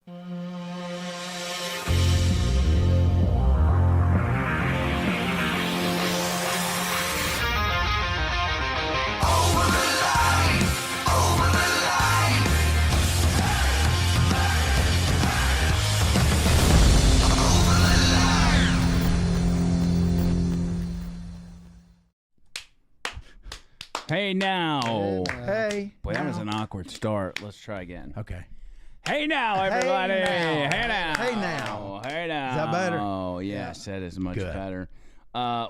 Hey now. Hey. Boy, that was an awkward start. Let's try again. Okay. Hey now, everybody. Hey now. Hey now. Hey now. Hey now. Is that better? Oh, yes, that is much Good. better.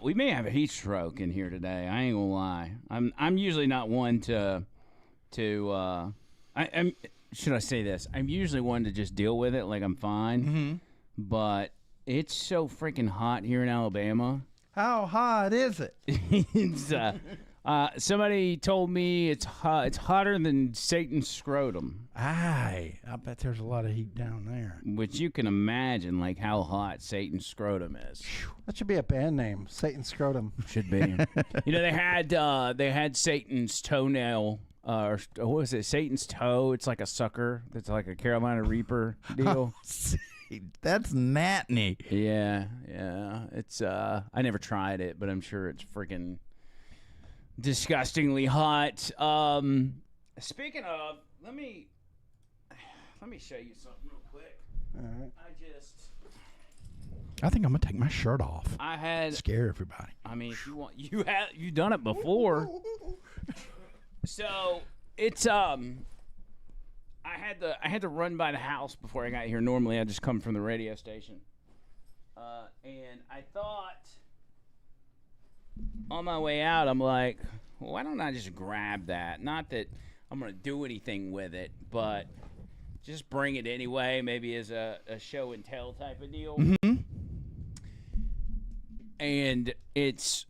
We may have a heat stroke in here today. I ain't gonna lie. I'm usually not one to I'm should I say this? I'm usually one to just deal with it like I'm fine. Mm-hmm. But it's so freaking hot here in Alabama. How hot is it? It's somebody told me it's hot. It's hotter than Satan's scrotum. Aye. I bet there's a lot of heat down there. Which you can imagine, like how hot Satan's scrotum is. That should be a band name, Satan Scrotum. Should be. You know, they had Satan's toenail, or what was it? Satan's toe. It's like a sucker. That's like a Carolina Reaper deal. That's natney. Yeah. It's I never tried it, but I'm sure it's freaking disgustingly hot. Speaking of, let me show you something real quick. All right. I think I'm gonna take my shirt off. I had Scare everybody. I mean, if you want, you've done it before. So it's I had to run by the house before I got here. Normally I just come from the radio station, and I thought on my way out, I'm like, well, why don't I just grab that? Not that I'm gonna do anything with it, but just bring it anyway, maybe as a show and tell type of deal. Mm-hmm. And it's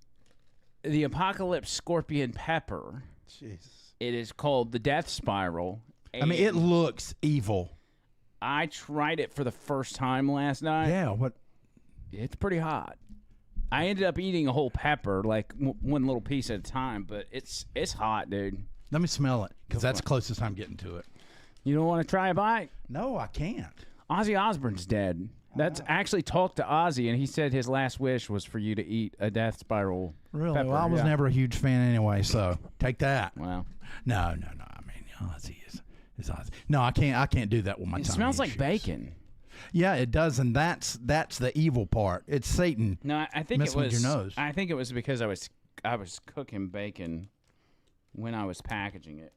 the Apocalypse Scorpion Pepper. Jesus. It is called the Death Spiral. I mean, it looks evil. I tried it for the first time last night. Yeah. What? It's pretty hot. I ended up eating a whole pepper, like one little piece at a time, but it's hot, dude. Let me smell it, because that's the closest I'm getting to it. You don't want to try a bite? No, I can't. Ozzy Osbourne's dead. That's actually talked to Ozzy, and he said his last wish was for you to eat a Death Spiral. Really? Pepper. Well, I was never a huge fan anyway, so take that. Wow. No. I mean, Ozzy is Ozzy. No, I can't do that with my tongue. It smells like issues. bacon. Yeah, it does, and that's the evil part. It's Satan. No, I think messing it was. with your nose. I think it was because I was cooking bacon when I was packaging it.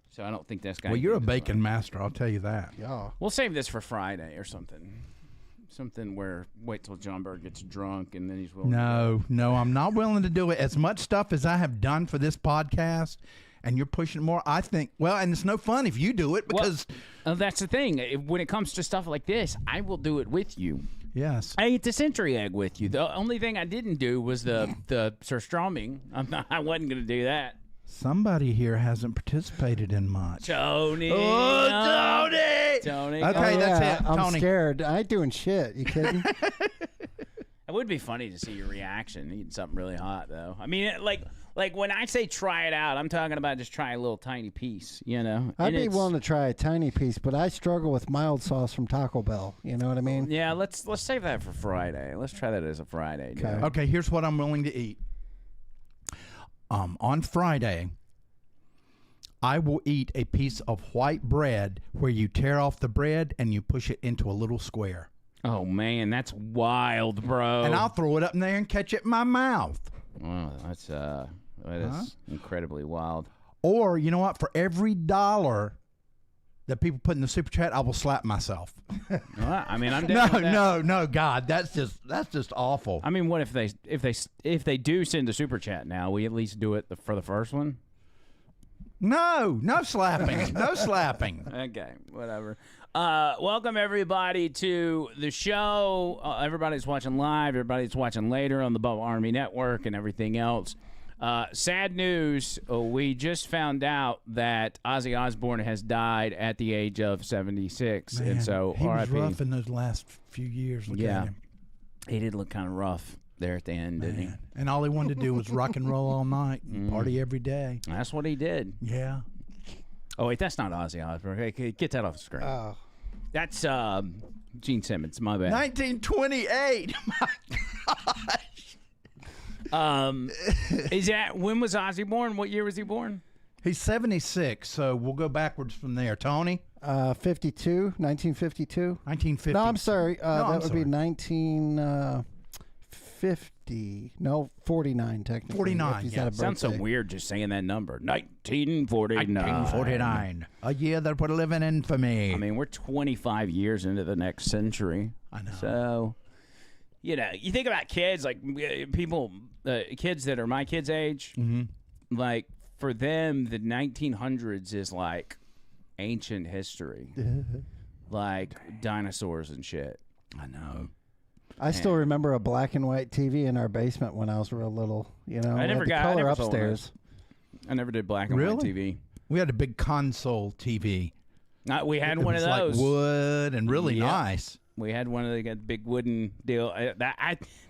So I don't think that's got. Well, you're a anything to do with bacon master, I'll tell you that. Yeah. We'll save this for Friday or something. Something where wait till John Bird gets drunk and then he's willing. No, I'm not willing to do it. As much stuff as I have done for this podcast, and you're pushing more, I think. Well, and it's no fun if you do it because. Well, that's the thing. When it comes to stuff like this, I will do it with you. Yes. I ate the century egg with you. The only thing I didn't do was the surströmming. I wasn't going to do that. Somebody here hasn't participated in much. Tony. Oh, Tony! Tony. Okay, that's it. I'm Tony. scared. I ain't doing shit. You kidding? It would be funny to see your reaction eating something really hot, though. I mean, like when I say try it out, I'm talking about just try a little tiny piece, you know? I'd be willing to try a tiny piece, but I struggle with mild sauce from Taco Bell. You know what I mean? Yeah, let's save that for Friday. Let's try that as a Friday. Okay. Dude. Okay, here's what I'm willing to eat. On Friday, I will eat a piece of white bread where you tear off the bread and you push it into a little square. Oh, man, that's wild, bro. And I'll throw it up in there and catch it in my mouth. Wow, that is incredibly wild. Or, you know what? For every $1 that people put in the super chat, I will slap myself. Well, I mean, I'm down with that. No, God, that's just awful. I mean, what if they do send a super chat now? We at least do it for the first one. No slapping, no slapping. Okay, whatever. Welcome everybody to the show. Everybody's watching live. Everybody's watching later on the Bubba Army Network and everything else. Sad news. We just found out that Ozzy Osborne has died at the age of 76. Man, and so he was R.I.P. rough in those last few years. Look at him. He did look kind of rough there at the end, didn't he? And all he wanted to do was rock and roll all night and party every day. That's what he did. Yeah. Oh, wait, that's not Ozzy Osbourne. Hey, get that off the screen. Oh. That's Gene Simmons. My bad. 1928. My gosh. Is that when was Ozzy born? What year was he born? He's 76, so we'll go backwards from there. Tony? 1952. 1950. No, I'm sorry. I'm That would sorry. be 1950. No, 49 technically. 49, if he's yeah. had a Sounds so birthday. weird just saying that number. 1949. 1949. A year that would live in infamy. I mean, we're 25 years into the next century. I know. So, you think about kids, like people, kids that are my kids' age, like for them, the 1900s is like ancient history, like dinosaurs and shit. I know. I still remember a black and white TV in our basement when I was real little. You know, I never we had the got- I color never saw one of upstairs. I never did black and white Really? TV. We had a big console TV. We had It one of was those. like wood and really Yep. nice. We had one of the big wooden deal.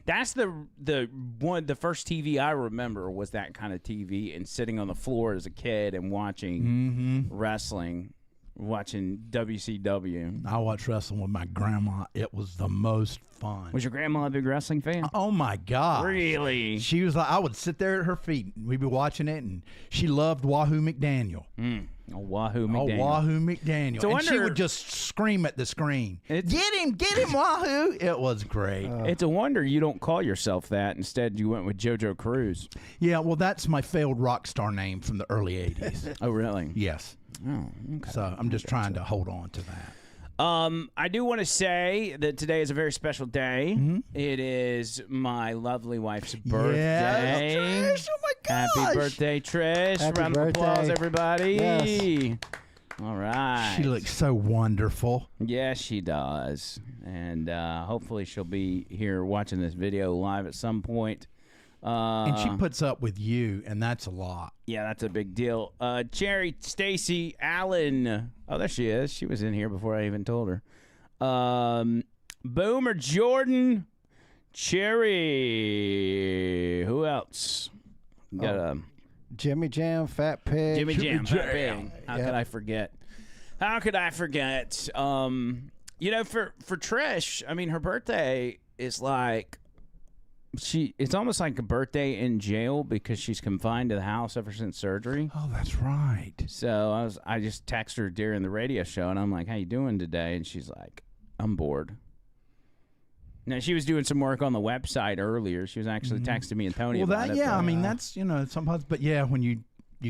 That's the first TV I remember was that kind of TV and sitting on the floor as a kid and watching wrestling, watching WCW. I watched wrestling with my grandma. It was the most fun. Was your grandma a big wrestling fan? Oh my God. Really? She was like, I would sit there at her feet. We'd be watching it, and she loved Wahoo McDaniel. Oh, Wahoo McDaniel. Oh, Wahoo McDaniel. So and she wonder- would just scream at the screen. It's- Get him, Wahoo. It was great. It's a wonder you don't call yourself that. Instead, you went with JoJo Cruz. Yeah, well, that's my failed rock star name from the early 80s. Oh, really? Yes. Oh, okay. So I'm just trying to hold on to that. I do want to say that today is a very special day. Mm-hmm. It is my lovely wife's birthday. Yes, Trish, oh my gosh. Happy birthday, Trish. Happy Round of applause, birthday. everybody. Yes. All right. She looks so wonderful. Yes, she does. And hopefully she'll be here watching this video live at some point. And she puts up with you, and that's a lot. Yeah, that's a big deal. Cherry, Stacy, Allen. Oh, there she is. She was in here before I even told her. Boomer, Jordan, Cherry. Who else? We got Jimmy Jam, Fat Pig. Jimmy Jam. Jam. Fat Pig. How could I forget? How could I forget? For Trish, I mean, her birthday is like it's almost like a birthday in jail because she's confined to the house ever since surgery. Oh, that's right. So I just texted her during the radio show, and I'm like, "How you doing today?" And she's like, "I'm bored." Now she was doing some work on the website earlier. She was actually texting me and Tony Well, about that it. yeah, but, I mean that's sometimes, but yeah, when you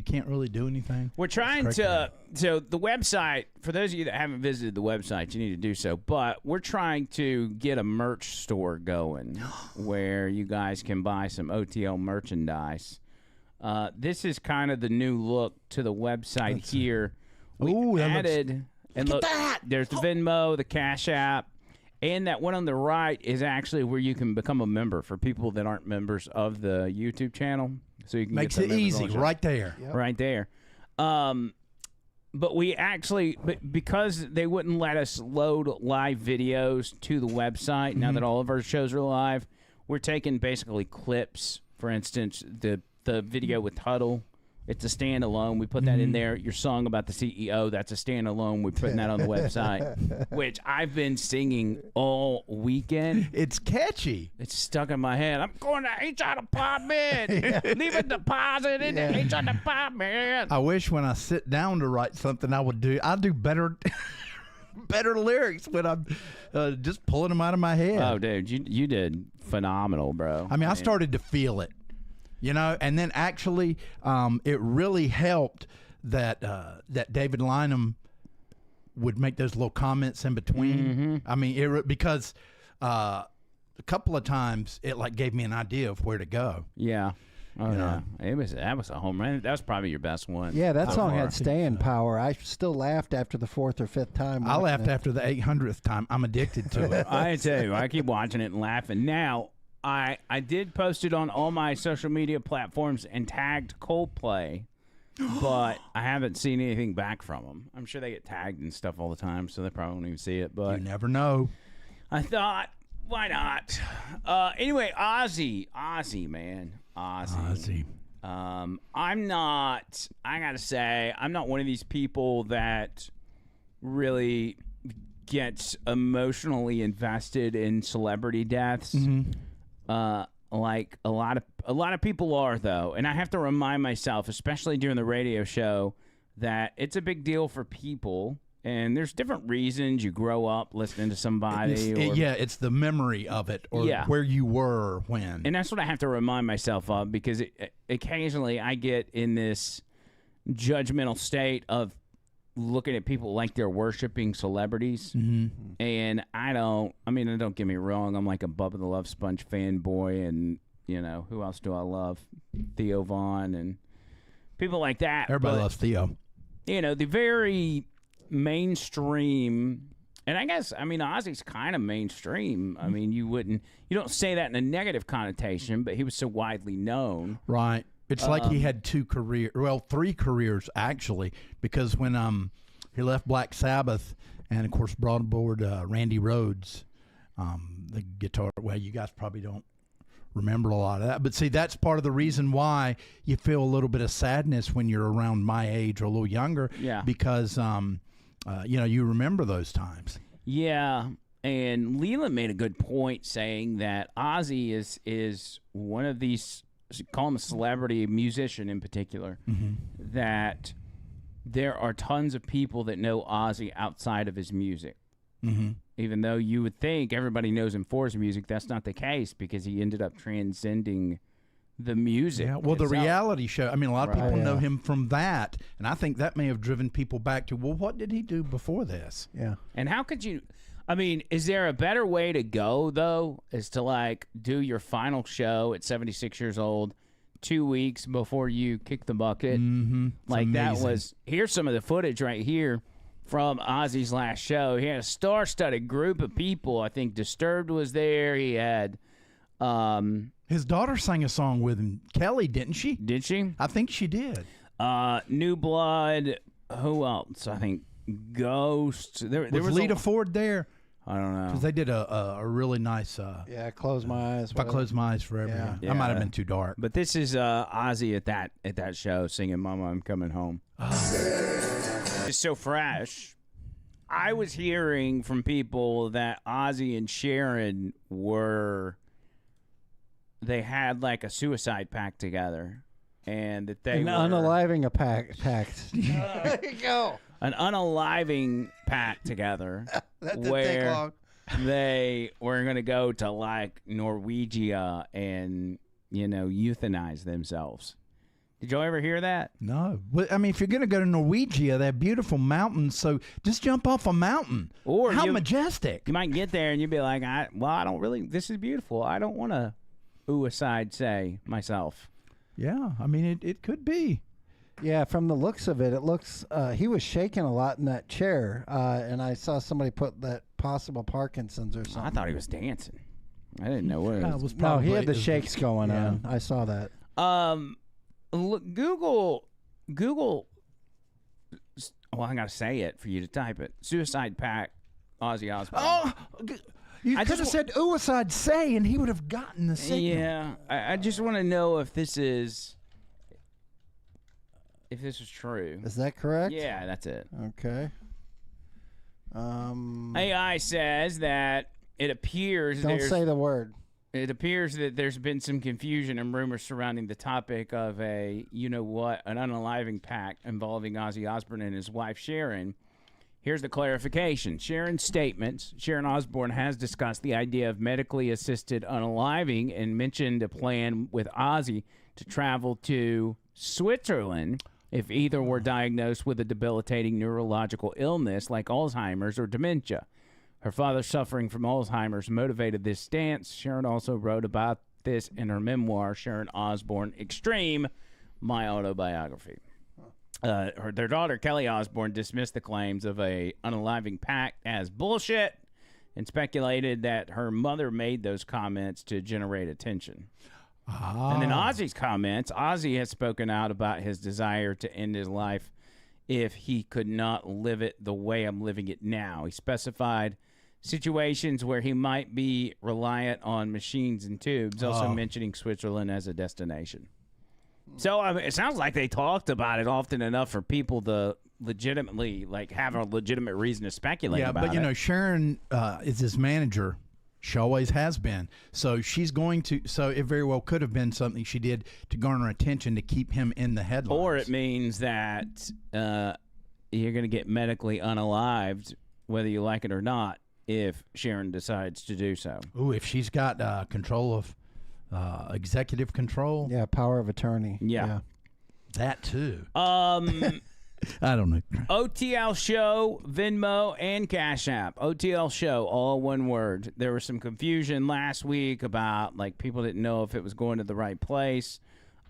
can't really do anything. we're trying That's to. So the website, for those of you that haven't visited the website, you need to do so. But we're trying to get a merch store going where you guys can buy some OTL merchandise. This is kind of the new look to the website here. We Ooh, that looks- added and look, there's the Venmo, the Cash App, and that one on the right is actually where you can become a member for people that aren't members of the YouTube channel. So you can Makes get it the members easy only show. right there. Right there. But we actually, because they wouldn't let us load live videos to the website now that all of our shows are live, we're taking basically clips. For instance, the video with Tuttle, it's a standalone. We put that in there. Your song about the CEO, that's a standalone. We're putting that on the website, which I've been singing all weekend. It's catchy. It's stuck in my head. I'm going to HR department. Leave a deposit in the HR department. I wish when I sit down to write something, I'll do better, better lyrics when I'm just pulling them out of my head. Oh, dude, you did phenomenal, bro. I mean, I started to feel it, and then actually, it really helped that David Lynham would make those little comments in between. I mean, because a couple of times it like gave me an idea of where to go. Yeah. Oh, yeah. That was a home run. That was probably your best one. Yeah, that so song far. had staying power. I still laughed after the 4th or 5th time. I watching laughed it. after the 800th time. I'm addicted to it. I tell you, I keep watching it and laughing. Now, I did post it on all my social media platforms and tagged Coldplay, but I haven't seen anything back from them. I'm sure they get tagged and stuff all the time, so they probably won't even see it. But You never know. I thought, why not? Anyway, Ozzy, man. Ozzy. I'm not, I gotta say, I'm not one of these people that really gets emotionally invested in celebrity deaths. Like a lot of people are, though, and I have to remind myself, especially during the radio show, that it's a big deal for people. And there's different reasons you grow up listening to somebody. It's the memory of it, or where you were when. And that's what I have to remind myself of, because occasionally I get in this judgmental state of looking at people like they're worshiping celebrities. And don't get me wrong, I'm like a Bubba the Love Sponge fanboy, and who else do I love? Theo Vaughn and people like that. Everybody loves Theo. The very mainstream, and I guess Ozzy's kind of mainstream. I mean, you don't say that in a negative connotation, but he was so widely known, right? It's like he had three careers actually, because when he left Black Sabbath and of course brought aboard Randy Rhoads, the guitar. Well, you guys probably don't remember a lot of that, but see, that's part of the reason why you feel a little bit of sadness when you're around my age or a little younger. Yeah, because you remember those times. Yeah, and Leland made a good point saying that Ozzy is one of these, call him a celebrity musician in particular, that there are tons of people that know Ozzy outside of his music. Even though you would think everybody knows him for his music, that's not the case, because he ended up transcending the music. Yeah, well, the reality show. A lot of people know him from that, and I think that may have driven people back to, well, what did he do before this? Yeah. And how could you? Is there a better way to go, though, is to do your final show at 76 years old, 2 weeks before you kick the bucket? That was, here's some of the footage right here from Ozzy's last show. He had a star-studded group of people. I think Disturbed was there. He had his daughter sang a song with him, Kelly, didn't she? Did she? I think she did. New Blood. Who else? I think Ghost. There was Lita Ford there. I don't know, because they did a really nice. Close My Eyes. If I close my eyes forever. Yeah. I might have been too dark. But this is Ozzy at that show singing "Mama, I'm Coming Home." It's so fresh. I was hearing from people that Ozzy and Sharon they had like a suicide pact together, and that they unaliving a pact. There you go. An unaliving pact together. That didn't take long. They were going to go to Norwegia and euthanize themselves. Did y'all ever hear that? No. Well, if you're going to go to Norwegia, they have beautiful mountains, so just jump off a mountain. Or how majestic. You might get there and you'd be like, I don't really, this is beautiful. I don't want to suicide say myself. Yeah, it could be. Yeah, from the looks of it, it looks he was shaking a lot in that chair, and I saw somebody put that possible Parkinson's or something. I thought he was dancing. I didn't know what it was. No, he had the shakes going on. I saw that. Look, Google. Well, I gotta say it for you to type it. Suicide pact, Ozzy Osbourne. Oh, you could have said "suicide say," and he would have gotten the signal. Yeah, I just want to know if this is true. Is that correct? Yeah, that's it. Okay. AI says that it appears. Don't say the word. It appears that there's been some confusion and rumors surrounding the topic of an unaliving pact involving Ozzy Osbourne and his wife Sharon. Here's the clarification. Sharon's statements. Sharon Osbourne has discussed the idea of medically assisted unaliving and mentioned a plan with Ozzy to travel to Switzerland if either were diagnosed with a debilitating neurological illness like Alzheimer's or dementia. Her father suffering from Alzheimer's motivated this stance. Sharon also wrote about this in her memoir, Sharon Osbourne Extreme, My Autobiography. Their daughter, Kelly Osbourne, dismissed the claims of a unaliving pact as bullshit and speculated that her mother made those comments to generate attention. And then Ozzy's comments. Ozzy has spoken out about his desire to end his life if he could not live it the way I'm living it now. He specified situations where he might be reliant on machines and tubes, also mentioning Switzerland as a destination. So it sounds like they talked about it often enough for people to legitimately have a legitimate reason to speculate about it. Yeah, but Sharon is his manager. She always has been. So she's going to. So it very well could have been something she did to garner attention to keep him in the headlines. Or it means that you're going to get medically unalived, whether you like it or not, if Sharon decides to do so. Ooh, if she's got control of executive control. Yeah, power of attorney. Yeah. That too. I don't know. OTL Show, Venmo, and Cash App. OTL Show, all one word. There was some confusion last week about people didn't know if it was going to the right place,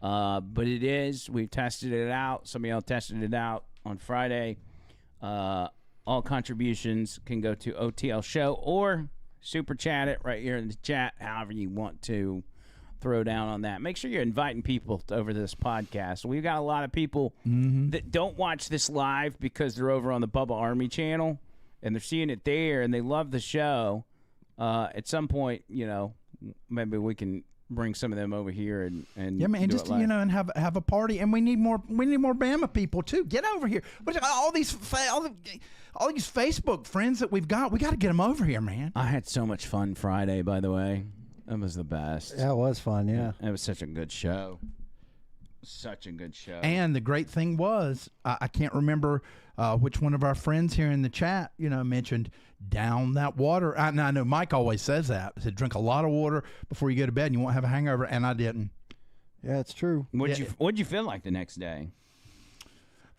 but it is. We've tested it out. Some of y'all tested it out on Friday. All contributions can go to OTL Show or super chat it right here in the chat, however you want to throw down on that. Make sure you're inviting people over to this podcast. We've got a lot of people that don't watch this live because they're over on the Bubba Army channel and they're seeing it there and they love the show. At some point, maybe we can bring some of them over here and yeah, man, do just it live. and have a party. And we need more Bama people too. Get over here. All these Facebook friends that we've got. We got to get them over here, man. I had so much fun Friday, by the way. That was the best. Yeah, it was fun, yeah. It was such a good show. Such a good show. And the great thing was, I can't remember which one of our friends here in the chat, mentioned down that water. And I know Mike always says that. He said, drink a lot of water before you go to bed and you won't have a hangover. And I didn't. Yeah, it's true. What'd you feel like the next day?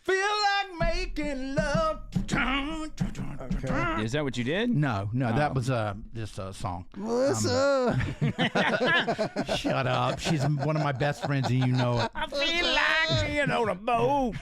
Feel like making love. Okay. Is that what you did? No, that was just a song. Melissa! Shut up. She's one of my best friends and you know it. I feel like being on a boat.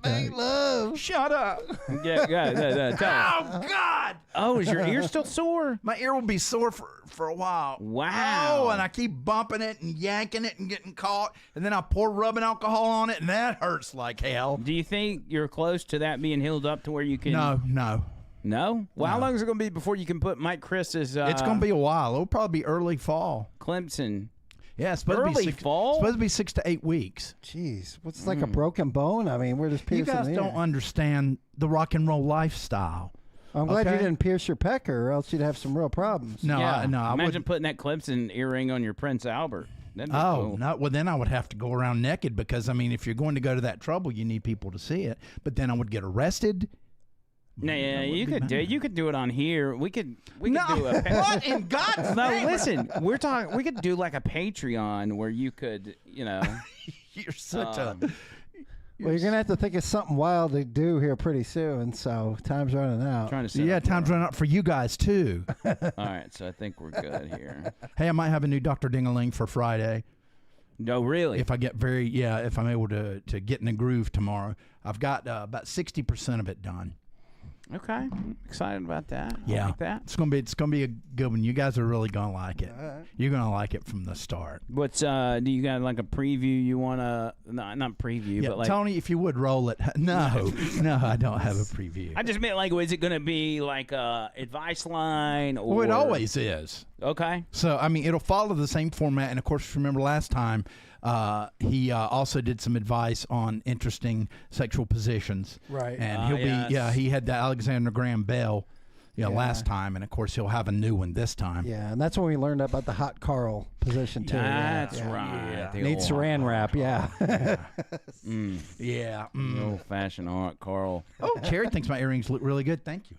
Make love. Shut up. Yeah, tell us. Oh, God. Oh, is your ear still sore? My ear will be sore for a while. Wow. Oh, and I keep bumping it and yanking it and getting caught. And then I pour rubbing alcohol on it, and that hurts like hell. Do you think you're close to that being healed up to where you can... No. No? Well, how long is it going to be before you can put Mike Chris's... It's going to be a while. It'll probably be early fall. Clemson. Yeah, it's supposed to be fall? It's supposed to be 6 to 8 weeks. Jeez, what's like a broken bone? I mean, we're just You piercing guys the don't ear. understand the rock and roll lifestyle. I'm glad you okay? didn't pierce your pecker, or else you'd have some real problems. No, Yeah. I Imagine wouldn't. putting that Clemson earring on your Prince Albert. That'd be Oh, cool. no. Well, then I would have to go around naked because, I mean, if you're going to go to that trouble, you need people to see it. But then I would get arrested. No, yeah, That you wouldn't be could bad. do it on here. We could No, do a what in God's No, name? listen. We're talking. We could do like a Patreon where you could, You're such Um, Well, you're going to have to think of something wild to do here pretty soon, so time's running out. trying to set Yeah, up time's running out for you guys, too. All right, so I think we're good here. Hey, I might have a new Dr. Ding-a-ling for Friday. No, really. If I get if I'm able to get in the groove tomorrow. I've got about 60% of it done. Okay, I'm excited about that. I Yeah, like that. it's gonna be a good one. You guys are really gonna like it. You're gonna like it from the start. What's do you got like a preview you want to? Not preview, Yeah, but like Tony, if you would roll it. No, I don't have a preview. I just meant like, is it going to be like a advice line? Or Well, it always is. Okay. So I mean, it'll follow the same format. And of course, remember last time he also did some advice on interesting sexual positions. Right. And he'll yes. he had the Alexander Graham Bell. Yeah. Last time, and of course he'll have a new one this time. Yeah, and that's when we learned about the hot Carl position, too. That's yeah. right. Yeah. The Needs old saran wrap, yeah. Yeah. The old-fashioned art, Carl. Oh, Cherry thinks my earrings look really good. Thank you.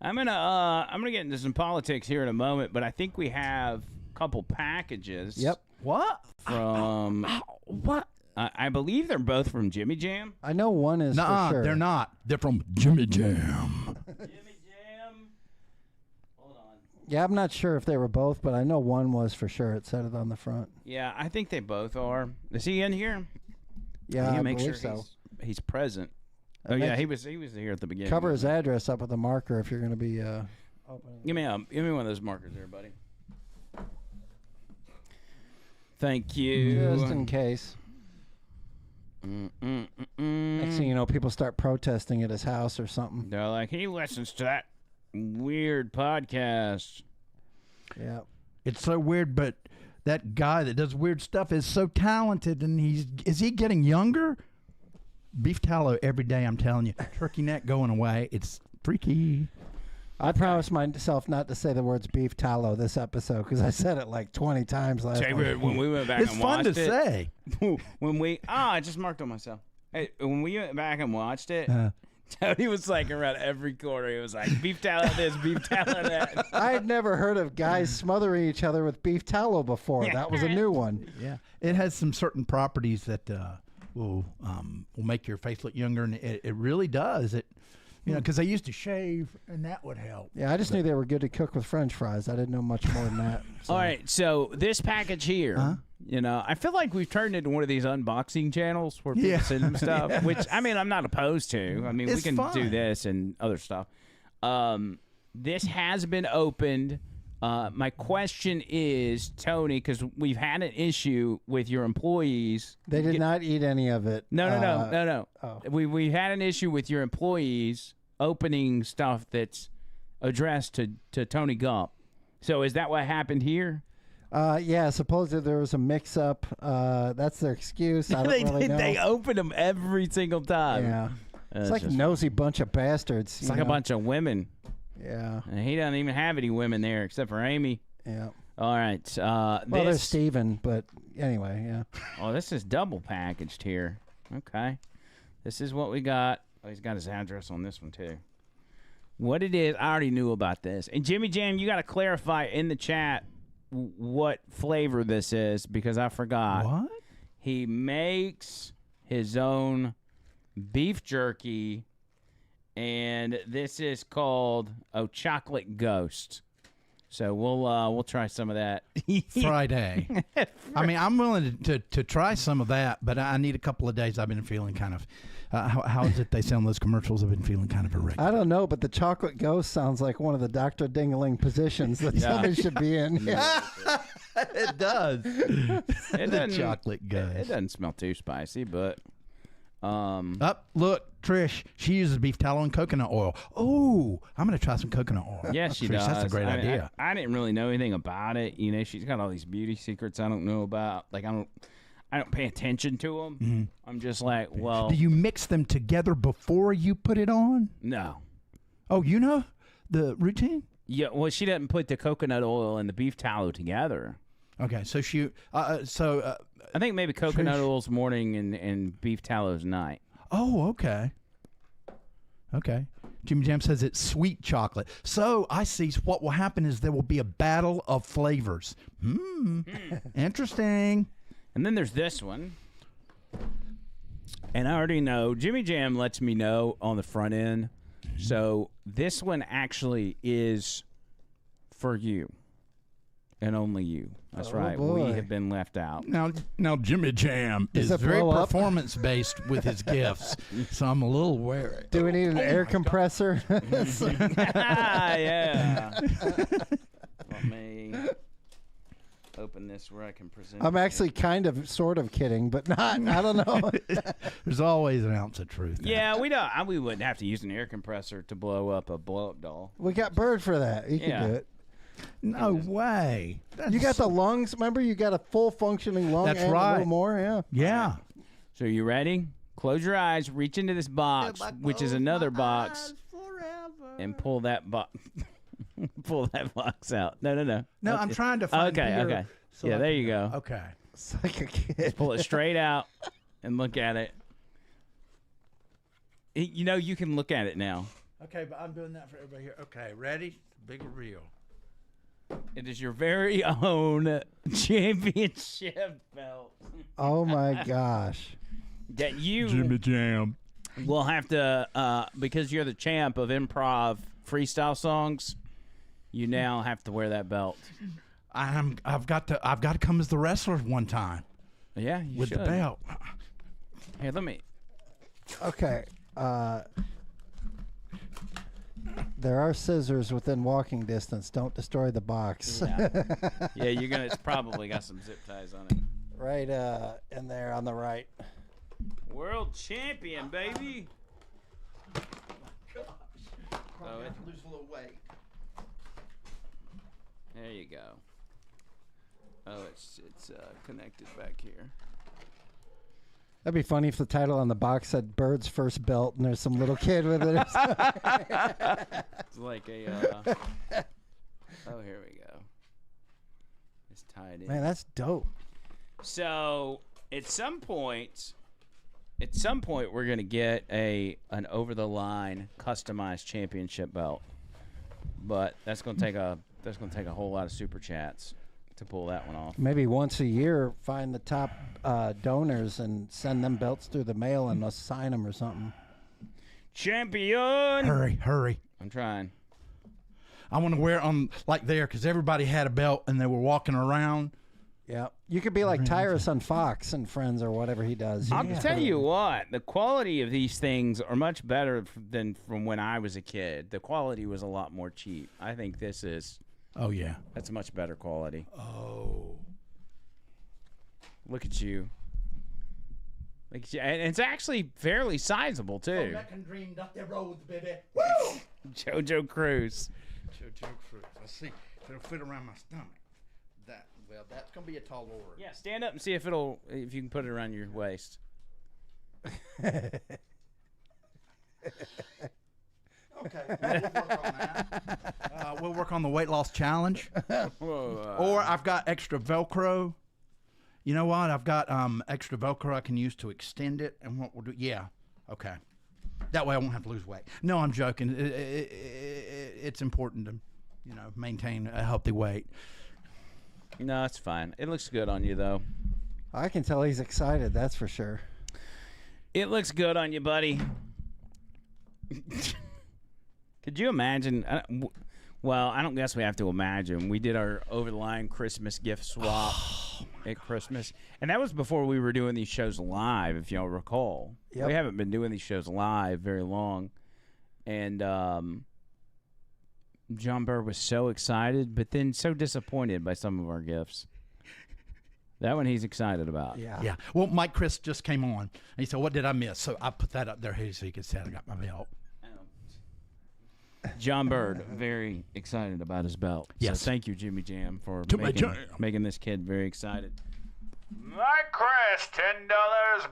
I'm gonna get into some politics here in a moment, but I think we have a couple packages. Yep. What? From What? I believe they're both from Jimmy Jam. I know one is Nuh-uh, for sure. they're not. They're from Jimmy Jam. Jimmy Jam. Hold on. Yeah, I'm not sure if they were both, but I know one was for sure. It said it on the front. Yeah, I think they both are. Is he in here? Yeah, You I make believe sure so. he's present. Oh And yeah, that's- he was here at the beginning. Cover his address up with a marker if you're going to be opening. Give me one of those markers there, buddy. Thank you. Just in case. Next thing you know, people start protesting at his house or something. They're like, he listens to that weird podcast. Yeah. It's so weird, but that guy that does weird stuff is so talented, and is he getting younger? Beef tallow every day, I'm telling you. Turkey neck going away. It's freaky. I promised myself not to say the words beef tallow this episode because I said it like 20 times last week. When we went back It's and fun watched to it, say. I just marked on myself. Hey, when we went back and watched it, Tony was like around every corner. He was like, beef tallow this, beef tallow that. I had never heard of guys smothering each other with beef tallow before. That was a new one. Yeah, it has some certain properties that will make your face look younger, and it really does. It, because I used to shave, and that would help. Yeah, I just knew they were good to cook with French fries. I didn't know much more than that. So. All right, so this package here, I feel like we've turned into one of these unboxing channels where people send them stuff, which, I mean, I'm not opposed to. I mean, we can do this and other stuff. This has been opened. My question is, Tony, because we've had an issue with your employees. They did not eat any of it. No. Oh. We had an issue with your employees opening stuff that's addressed to Tony Gump. So is that what happened here? Yeah, supposedly there was a mix-up. That's their excuse. I don't really know. They open them every single time. Yeah. It's like a nosy bunch of bastards. It's like a bunch of women. Yeah. And he doesn't even have any women there except for Amy. Yeah. All right. Well, there's Steven, but anyway, yeah. Oh, this is double packaged here. Okay. This is what we got. Oh, he's got his address on this one, too. What it is, I already knew about this. And Jimmy Jam, you got to clarify in the chat what flavor this is because I forgot. What? He makes his own beef jerky, and this is called Chocolate Ghost. So we'll try some of that Friday. I mean, I'm willing to try some of that, but I need a couple of days. I've been feeling kind of. How is it they say on those commercials? I've been feeling kind of irregular. I don't know, but the chocolate ghost sounds like one of the Dr. Dingling positions that somebody should be in. Yeah. It does. The chocolate ghost. It doesn't smell too spicy, but. Look, Trish, she uses beef tallow and coconut oil. Oh, I'm going to try some coconut oil. Yeah, she Trish, does. That's a great idea. I didn't really know anything about it. She's got all these beauty secrets I don't know about. Like, I don't pay attention to them. Mm-hmm. I'm just like, well. Do you mix them together before you put it on? No. Oh, you know the routine? Yeah, well, she doesn't put the coconut oil and the beef tallow together. Okay, so I think maybe coconut oil's morning and beef tallow's night. Oh, okay. Okay. Jimmy Jam says it's sweet chocolate. So I see what will happen is there will be a battle of flavors. Interesting. And then there's this one. And I already know. Jimmy Jam lets me know on the front end. So this one actually is for you. And only you. That's right. Boy. We have been left out. Now Jimmy Jam is very performance-based with his gifts, so I'm a little wary. Do we need an air compressor? Yeah. Let me open this where I can present. I'm actually kind of, sort of kidding, but not. I don't know. There's always an ounce of truth. Yeah, we don't. We wouldn't have to use an air compressor to blow up a blow-up doll. We got Bird for that. He can do it. No way. You got the lungs. Remember, you got a full functioning lung. That's and right. A little more. Yeah. Yeah. So you ready? Close your eyes. Reach into this box, which is another box, and pull that box. Pull that box out. No. No, I'm trying to find. Okay. So yeah, there you go. Okay. It's like a kid. Pull it straight out and look at it. You can look at it now. Okay, but I'm doing that for everybody here. Okay, ready? Big reveal. It is your very own championship belt. Oh my gosh. That you Jimmy Jam will have to, because you're the champ of improv freestyle songs, you now have to wear that belt. I've got to come as the wrestler one time. Yeah, you with should. the belt. Here, let me. Okay. There are scissors within walking distance. Don't destroy the box. Yeah, it's probably got some zip ties on it. Right in there on the right. World champion, baby. Oh lose a little weight. There you go. Oh, it's connected back here. That'd be funny if the title on the box said "Bird's First Belt" and there's some little kid with it. It's like a. Oh, here we go. It's tied in. Man, that's dope. So at some point, we're gonna get an over the line customized championship belt, but that's gonna take a whole lot of super chats to pull that one off. Maybe once a year, find the top donors and send them belts through the mail and they'll sign them or something. Champion! Hurry. I'm trying. I want to wear it on like there because everybody had a belt and they were walking around. Yeah, you could be like Tyrus on Fox and Friends or whatever he does. I'll tell you what, the quality of these things are much better than from when I was a kid. The quality was a lot more cheap. I think this is. Oh yeah, that's a much better quality. Oh, look at you. Look at you. And it's actually fairly sizable too. Dreamed up the road, baby. Woo! JoJo Cruz. JoJo Cruz. Let's see if it'll fit around my stomach. That's gonna be a tall order. Yeah, stand up and see if you can put it around your waist. Okay, we'll work on that. We'll work on the weight loss challenge. Or I've got extra Velcro. You know what? I've got extra Velcro I can use to extend it. And what we'll do? Yeah. Okay. That way I won't have to lose weight. No, I'm joking. It's important to, maintain a healthy weight. No, it's fine. It looks good on you, though. I can tell he's excited, that's for sure. It looks good on you, buddy. Could you imagine? Well, I don't guess we have to imagine. We did our over-the-line Christmas gift swap at Christmas. And that was before we were doing these shows live, if y'all recall. Yep. We haven't been doing these shows live very long. And John Burr was so excited, but then so disappointed by some of our gifts. That one he's excited about. Yeah. Well, Mike Chris just came on, and he said, what did I miss? So I put that up there so he could say I got my belt. John Bird, very excited about his belt. Yes. So thank you, Jimmy Jam, for making this kid very excited. Mike Chris, $10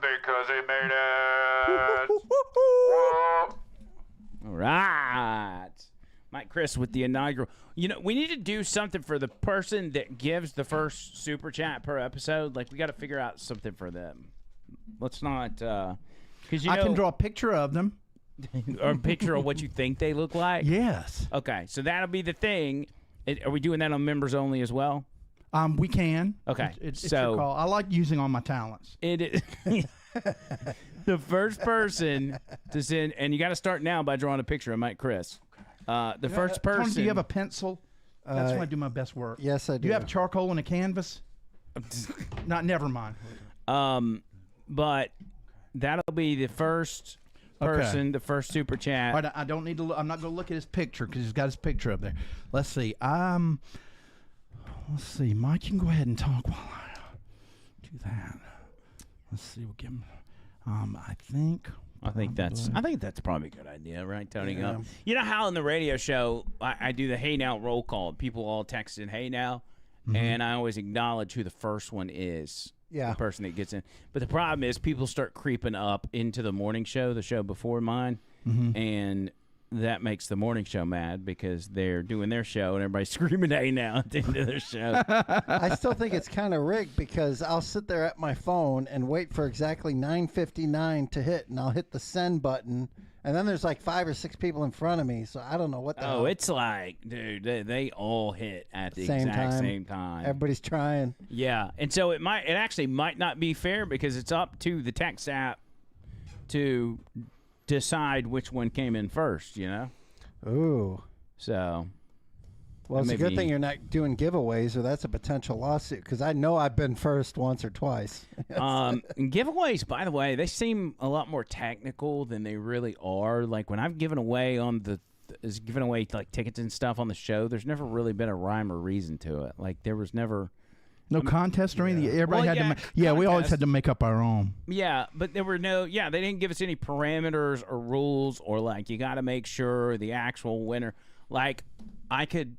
because he made it. All right. Mike Chris with the inaugural. We need to do something for the person that gives the first super chat per episode. Like, we got to figure out something for them. Let's not, because I can draw a picture of them. Or a picture of what you think they look like. Yes. Okay, so that'll be the thing. Are we doing that on members only as well? We can. Okay, it's your call. I like using all my talents. It is. The first person to send, and you got to start now by drawing a picture of Mike Chris. The first person. Tony, do you have a pencil? That's when I do my best work. Yes, I do. Do you have charcoal and a canvas? Never mind. But that'll be the first person, the first super chat. All right, I don't need to. I'm not going to look at his picture because he's got his picture up there. Let's see. Let's see. Mike, you can go ahead and talk while I do that. Let's see. We'll give him. I think that's probably a good idea, right, Tony? Yeah. You know how in the radio show I do the "Hey Now" roll call. People all text in "Hey Now," and I always acknowledge who the first one is. Yeah. The person that gets in. But the problem is people start creeping up into the morning show, the show before mine, and that makes the morning show mad because they're doing their show and everybody's screaming "Hey Now" at the end of their show. I still think it's kind of rigged because I'll sit there at my phone and wait for exactly 9:59 to hit, and I'll hit the send button, and then there's like 5 or 6 people in front of me, so I don't know what the hell. It's like, dude, they all hit at the exact same time. Everybody's trying. Yeah, and so it actually might not be fair because it's up to the text app to decide which one came in first, Ooh. So. Well, it's a good thing you're not doing giveaways, or that's a potential lawsuit, because I know I've been first once or twice. Giveaways, by the way, they seem a lot more technical than they really are. Like when I've given away like tickets and stuff on the show, there's never really been a rhyme or reason to it. Like there was never no contest or anything. Everybody had to. We always had to make up our own. Yeah, but there were they didn't give us any parameters or rules or like you got to make sure the actual winner. Like I could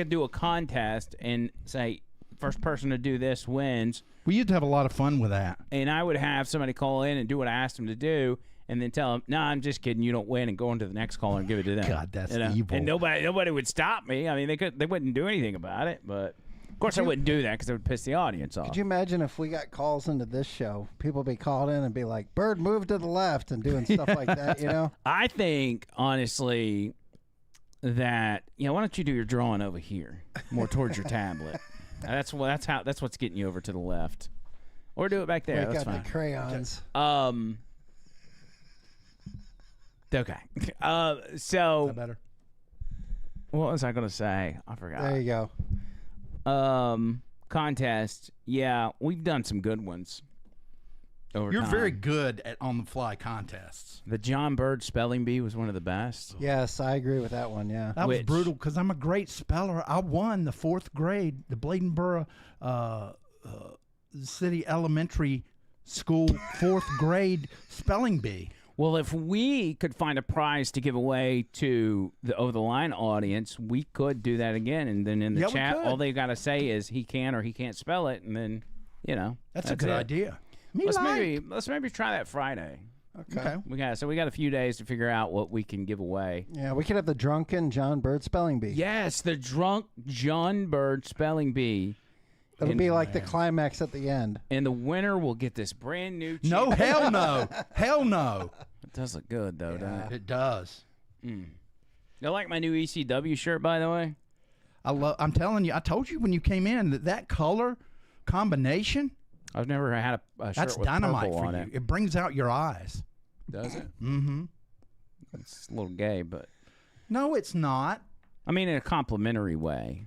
do a contest and say first person to do this wins. We used to have a lot of fun with that. And I would have somebody call in and do what I asked them to do, and then tell them, "No, I'm just kidding. You don't win," and go on to the next caller and give it to them. God, that's evil. evil. And nobody would stop me. I mean, they wouldn't do anything about it. But of course, I wouldn't do that because it would piss the audience off. Could you imagine if we got calls into this show? People be called in and be like, "Bird, move to the left," and doing stuff like that. You know? I think honestly that why don't you do your drawing over here, more towards your tablet? That's what's getting you over to the left, or do it back there. We That's got fine. the crayons. Okay. So Is that better? what was I going to say? I forgot. There you go. Contest. Yeah, we've done some good ones over You're time. very good at on-the-fly contests. The John Bird spelling bee was one of the best. Yes, I agree with that one. Yeah. That was Which- brutal because I'm a great speller. I won the 4th grade, the Bladenboro City Elementary School 4th grade spelling bee. Well, if we could find a prize to give away to the over the line audience, we could do that again. And then in the Yeah, we chat, could. all they got to say is he can or he can't spell it, and then That's a good it. idea. Let's maybe try that Friday. Okay. We got a few days to figure out what we can give away. Yeah, we could have the drunken John Bird spelling bee. Yes, the drunk John Bird spelling bee. It'll be like the climax at the end. And the winner will get this brand new cheap. No, hell no. Hell no. It does look good, though, doesn't it? It does. You like my new ECW shirt, by the way? I'm telling you, I told you when you came in that color combination, I've never had a shirt that's with dynamite purple for on you. it. It brings out your eyes. Does it? Mm-hmm. It's a little gay, but... No, it's not. I mean, in a complimentary way.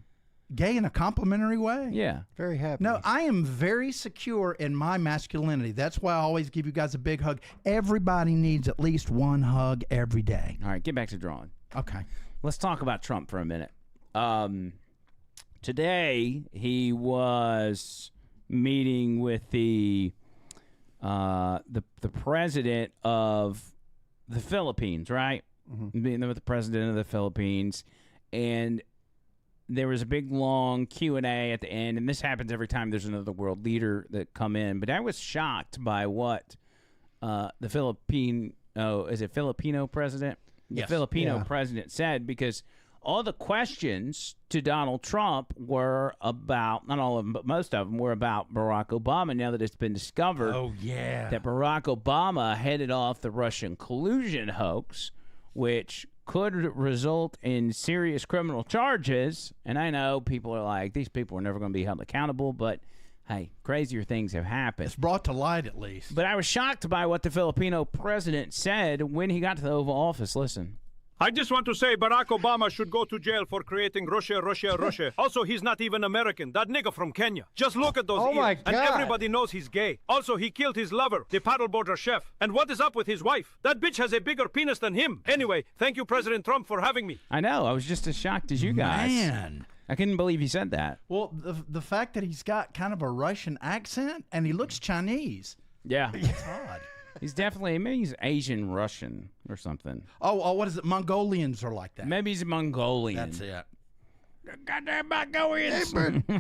Gay in a complimentary way? Yeah. Very happy. No, I am very secure in my masculinity. That's why I always give you guys a big hug. Everybody needs at least one hug every day. All right, get back to drawing. Okay. Let's talk about Trump for a minute. Today, he was meeting with the president of the Philippines, right? Mm-hmm. Meeting with the president of the Philippines, and there was a big long Q&A at the end, and this happens every time there's another world leader that come in. But I was shocked by what the Filipino president? Yes. The Filipino Yeah. president said, because all the questions to Donald Trump were about, not all of them, but most of them were about Barack Obama, now that it's been discovered Oh, yeah. that Barack Obama headed off the Russian collusion hoax, which could result in serious criminal charges. And I know people are like, these people are never going to be held accountable, but hey, crazier things have happened. It's brought to light at least. But I was shocked by what the Filipino president said when he got to the Oval Office. Listen. I just want to say Barack Obama should go to jail for creating Russia, Russia, Russia. Also, he's not even American. That nigga from Kenya. Just look at those Oh ears. my And God. everybody knows he's gay. Also, he killed his lover, the paddleboarder chef. And what is up with his wife? That bitch has a bigger penis than him. Anyway, thank you, President Trump, for having me. I know. I was just as shocked as you guys. Man. I couldn't believe he said that. Well, the fact that he's got kind of a Russian accent and he looks Chinese. Yeah. It's odd. He's definitely, maybe he's Asian Russian or something. Oh, what is it? Mongolians are like that. Maybe he's Mongolian. That's it. Goddamn Mongolians.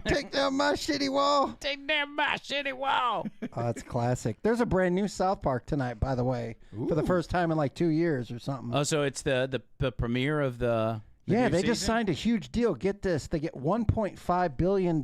Take down my shitty wall. Take down my shitty wall. Oh, that's classic. There's a brand new South Park tonight, by the way, for the first time in like 2 years or something. Oh, so it's the premiere of the yeah, new they just season? signed a huge deal. Get this. They get $1.5 billion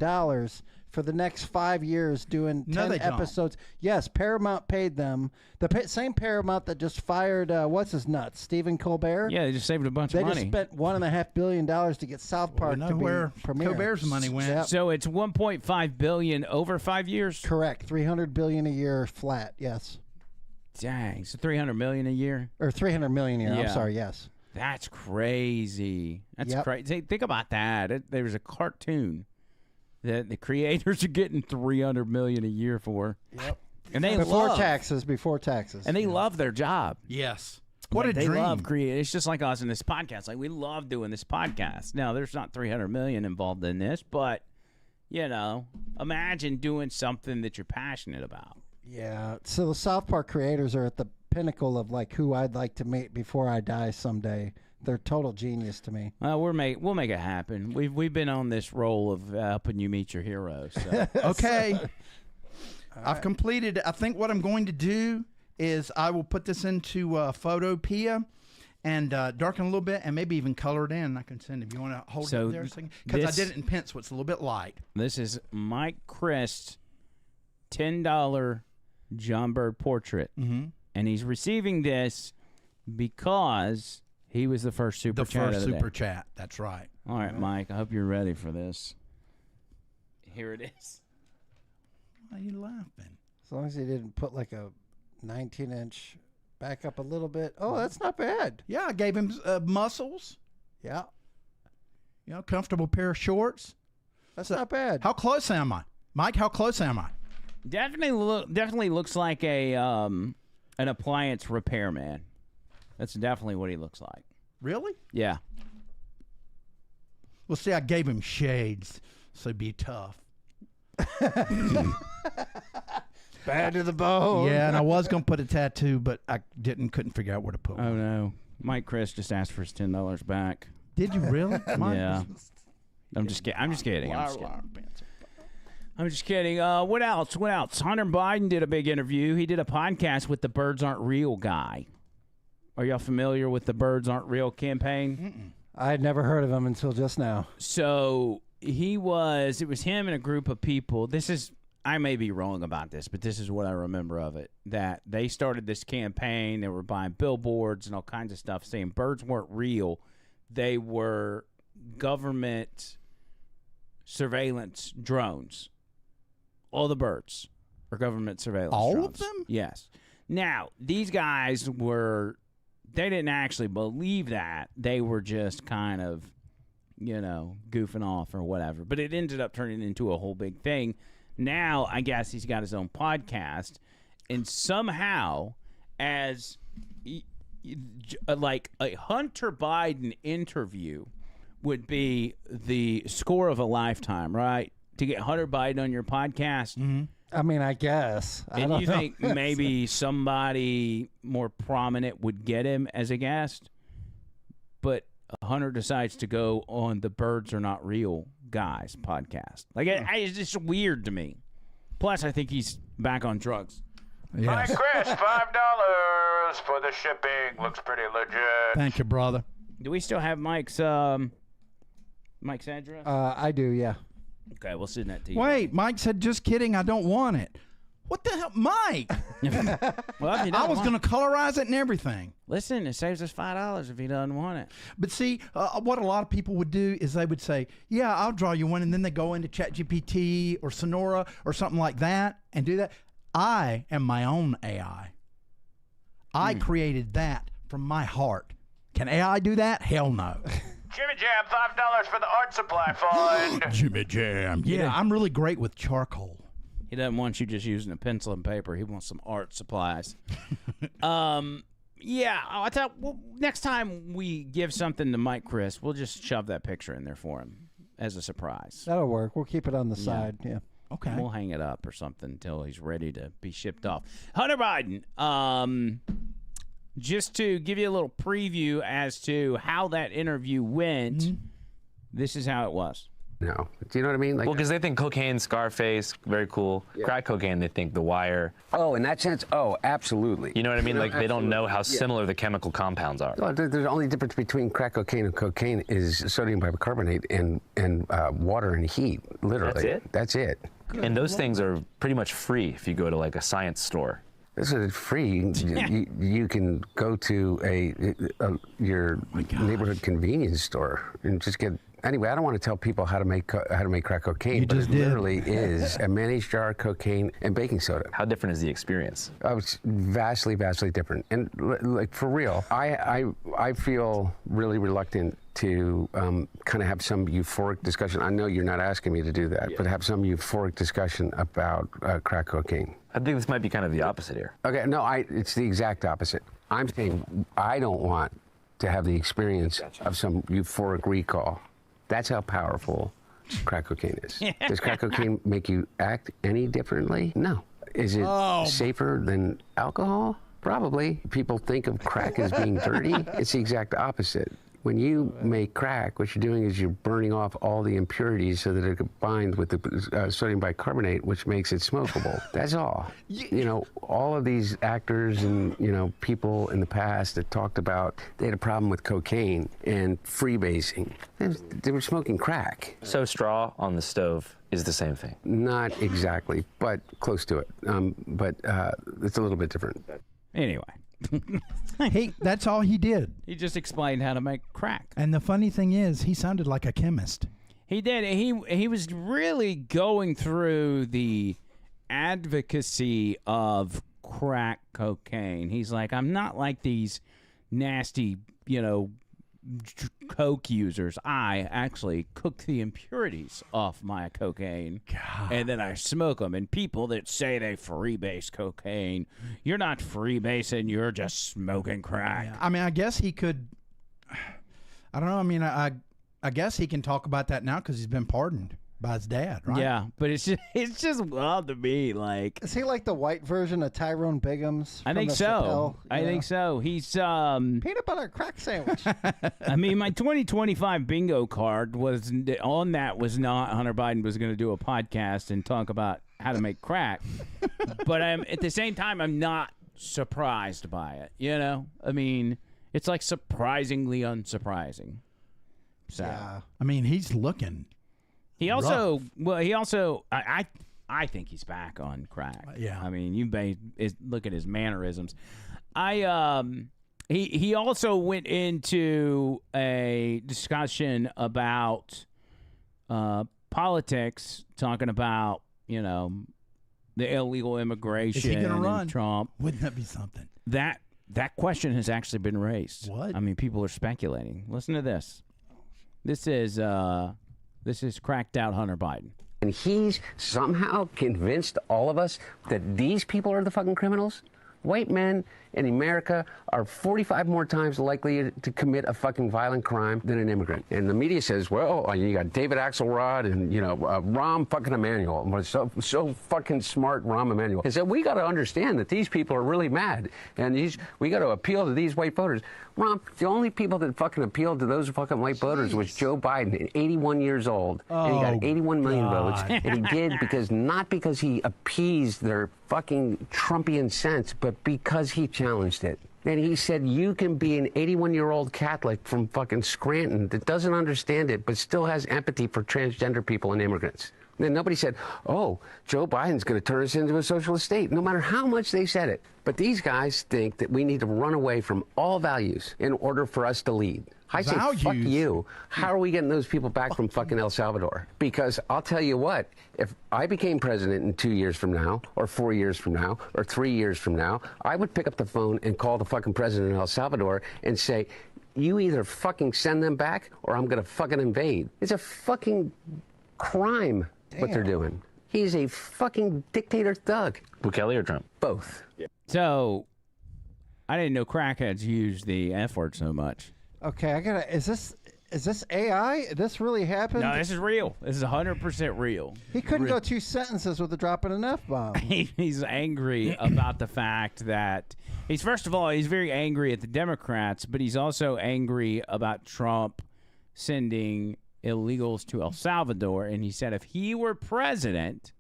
for the next 5 years doing 10 No, they don't. episodes. Yes, Paramount paid them. The same Paramount that just fired, what's his nuts, Stephen Colbert? Yeah, they just saved a bunch They of just money. spent $1.5 billion to get South Park know to be where premiered. Colbert's money went. Yep. So it's 1.5 billion over 5 years. Correct. $300 billion a year flat, yes. Dang, so 300 million a year. Or $300 million a year, Yeah. I'm sorry, yes. That's crazy. That's Yep. crazy. Think about that. There was a cartoon that the creators are getting 300 million a year for. Yep. And they Before love taxes. And they love their job. Yes. What Like, a they dream. love creating. It's just like us in this podcast. Like, we love doing this podcast. Now, there's not 300 million involved in this, but imagine doing something that you're passionate about. Yeah. So the South Park creators are at the pinnacle of like who I'd like to meet before I die someday. They're total genius to me. We'll make it happen. We've been on this roll of helping you meet your heroes. So. Okay. I've completed it. I think what I'm going to do is I will put this into Photopea and darken a little bit and maybe even color it in. I can send it if you want to hold it there a second. Because I did it in pencil. It's a little bit light. This is Mike Christ, $10 John Bird portrait. Mm-hmm. And he's receiving this because he was the first super chat of the day. Super chat. That's right. All right, Mike. I hope you're ready for this. Here it is. Why are you laughing? As long as he didn't put like a 19-inch back up a little bit. Oh, that's not bad. Yeah, I gave him muscles. Yeah. You know, comfortable pair of shorts. That's not bad. How close am I? Mike, how close am I? Definitely looks like an appliance repairman. That's definitely what he looks like. Really? Yeah. Well, see, I gave him shades, so it'd be tough. Bad to the bone. Yeah, and I was going to put a tattoo, but I couldn't figure out where to put one. Oh, no. Mike Chris just asked for his $10 back. Did you really? Mike? Yeah. I'm just kidding. I'm just kidding. What else? Hunter Biden did a big interview. He did a podcast with the Birds Aren't Real guy. Are y'all familiar with the Birds Aren't Real campaign? Mm-mm. I had never heard of him until just now. So it was him and a group of people. I may be wrong about this, but this is what I remember of it, that they started this campaign. They were buying billboards and all kinds of stuff saying birds weren't real. They were government surveillance drones. All the birds are government surveillance drones. All of them? Yes. Now, these guys they didn't actually believe that. They were just kind of, goofing off or whatever. But it ended up turning into a whole big thing. Now, I guess he's got his own podcast, and somehow, as like a Hunter Biden interview would be the score of a lifetime, right? To get Hunter Biden on your podcast. Mm-hmm. I mean, I guess. And you think maybe somebody more prominent would get him as a guest, but Hunter decides to go on the Birds Are Not Real guys podcast. Like, it's just weird to me. Plus, I think he's back on drugs. Yes. Mike Chris, $5 for the shipping. Looks pretty legit. Thank you, brother. Do we still have Mike's address? I do, yeah. Okay, we'll send that to you. Wait, Mike said, just kidding, I don't want it. What the hell? Mike! Well, if you I don't was want going to colorize it and everything. Listen, it saves us $5 if he doesn't want it. But see, what a lot of people would do is they would say, yeah, I'll draw you one, and then they go into ChatGPT or Sonora or something like that and do that. I am my own AI. I created that from my heart. Can AI do that? Hell no. Jimmy Jam, $5 for the art supply fund. Jimmy Jam. Yeah, I'm really great with charcoal. He doesn't want you just using a pencil and paper. He wants some art supplies. Yeah, I thought next time we give something to Mike Chris, we'll just shove that picture in there for him as a surprise. That'll work. We'll keep it on the side. Yeah. Okay. We'll hang it up or something until he's ready to be shipped off. Hunter Biden, just to give you a little preview as to how that interview went, this is how it was. No. Do you know what I mean? Like, Well, because they think cocaine, Scarface, very cool. Crack cocaine, they think The Wire. oh, in that sense, oh, absolutely. You know what I mean? Like, they don't know how absolutely. similar the chemical compounds are. Oh, the only difference between crack cocaine and cocaine is sodium bicarbonate and water and heat, literally. That's it? That's it. And those things are pretty much free if you go to, like, a science store. This is free. You can go to your neighborhood convenience store and just get. Anyway, I don't want to tell people how to make crack cocaine, but it literally is a mayonnaise jar, cocaine, and baking soda. How different is the experience? It's vastly, vastly different. And like for real, I feel really reluctant to kind of have some euphoric discussion. I know you're not asking me to do that, but have some euphoric discussion about crack cocaine. I think this might be kind of the opposite here. Okay, no, it's the exact opposite. I'm saying I don't want to have the experience of some euphoric recall. That's how powerful crack cocaine is. Does crack cocaine make you act any differently? No. Is it safer than alcohol? Probably. People think of crack as being dirty. It's the exact opposite. When you make crack, what you're doing is you're burning off all the impurities so that it combines with the sodium bicarbonate, which makes it smokable. That's all. You know, all of these actors and, you know, people in the past that talked about they had a problem with cocaine and freebasing. They were smoking crack. So straw on the stove is the same thing. Not exactly, but close to it. But it's a little bit different. Anyway. That's all he did. He just explained how to make crack. And the funny thing is, he sounded like a chemist. He did. He was really going through the advocacy of crack cocaine. He's like, I'm not like these nasty, you know, coke users. I actually cook the impurities off my cocaine, and then I smoke them. And people that say they freebase cocaine, you're not freebasing, you're just smoking crack. Yeah. I mean, I guess he could. I don't know. I mean, I guess he can talk about that now because he's been pardoned by his dad, right? Yeah, but it's just wild to me. Like, Is he like the white version of Tyrone Biggums? I think so. I think so. He's Peanut butter crack sandwich. I mean, my 2025 bingo card was on that was not Hunter Biden was going to do a podcast and talk about how to make crack. But at the same time, I'm not surprised by it. You know, I mean, it's like surprisingly unsurprising. So, Yeah. I mean, he's looking. He also, I think he's back on crack. Yeah. I mean, look at his mannerisms. He also went into a discussion about politics, talking about, you know, the illegal immigration. Is he going to run? Trump. Wouldn't that be something? That question has actually been raised. What? I mean, people are speculating. Listen to this. This is cracked out Hunter Biden. And he's somehow convinced all of us that these people are the fucking criminals? White men in America are 45 more times likely to commit a fucking violent crime than an immigrant. And the media says, well, you got David Axelrod and, you know, Rahm fucking Emanuel. So fucking smart, Rahm Emanuel. He said, we got to understand that these people are really mad. And we got to appeal to these white voters. Rahm, the only people that fucking appealed to those fucking white voters was Joe Biden, 81 years old. And he got 81 million votes. And he did not because he appeased their fucking Trumpian sense, but because he challenged it. And he said, you can be an 81-year-old Catholic from fucking Scranton that doesn't understand it, but still has empathy for transgender people and immigrants. And then nobody said, oh, Joe Biden's going to turn us into a socialist state, no matter how much they said it. But these guys think that we need to run away from all values in order for us to lead. I say, fuck you. How are we getting those people back from fucking El Salvador? Because I'll tell you what, if I became president in 2 years from now, or 4 years from now, or 3 years from now, I would pick up the phone and call the fucking president of El Salvador and say, you either fucking send them back or I'm going to fucking invade. It's a fucking crime what they're doing. He's a fucking dictator thug. Bukele or Trump? Both. So, I didn't know crackheads use the F word so much. Okay, is this AI? This really happened? No, this is real. This is 100% real. He couldn't go 2 sentences with the dropping an F-bomb. He's angry about the fact that first of all, he's very angry at the Democrats, but he's also angry about Trump sending illegals to El Salvador. And he said if he were president,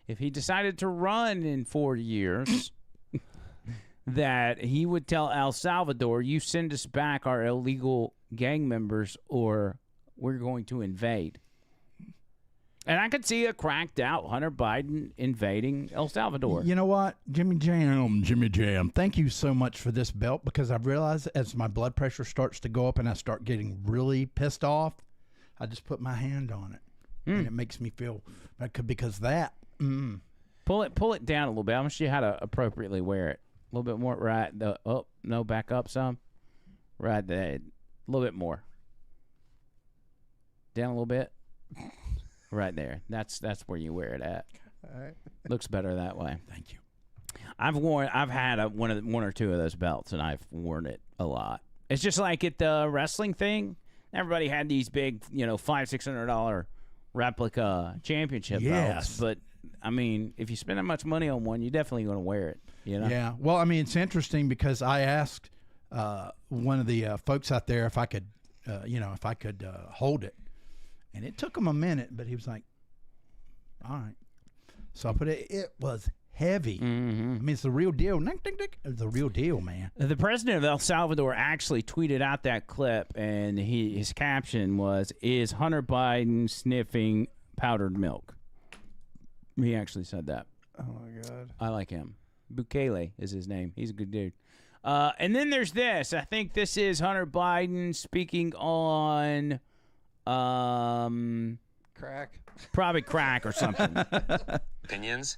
if he decided to run in 4 years, that he would tell El Salvador, you send us back our illegal gang members or we're going to invade. And I could see a cracked out Hunter Biden invading El Salvador. You know what? Jimmy Jam, thank you so much for this belt, because I've realized as my blood pressure starts to go up and I start getting really pissed off, I just put my hand on it. And it makes me feel, because that. Pull it down a little bit. I'm going to show you how to appropriately wear it. A little bit more, right? Back up some. Right there. A little bit more. Down a little bit. Right there. That's where you wear it at. All right. Looks better that way. Thank you. I've had one or two of those belts, and I've worn it a lot. It's just like at the wrestling thing. Everybody had these big, $500-$600 replica championship belts, but I mean, if you spend that much money on one, you're definitely going to wear it. Yeah. Well, I mean, it's interesting because I asked one of the folks out there if I could if I could hold it. And it took him a minute, but he was like, all right. So I put it. It was heavy. Mm-hmm. I mean, it's the real deal. It's the real deal, man. The president of El Salvador actually tweeted out that clip, and his caption was, "Is Hunter Biden sniffing powdered milk?" He actually said that. Oh my God. I like him. Bukele is his name. He's a good dude. And then there's this. I think this is Hunter Biden speaking on Crack. probably crack or something. Opinions.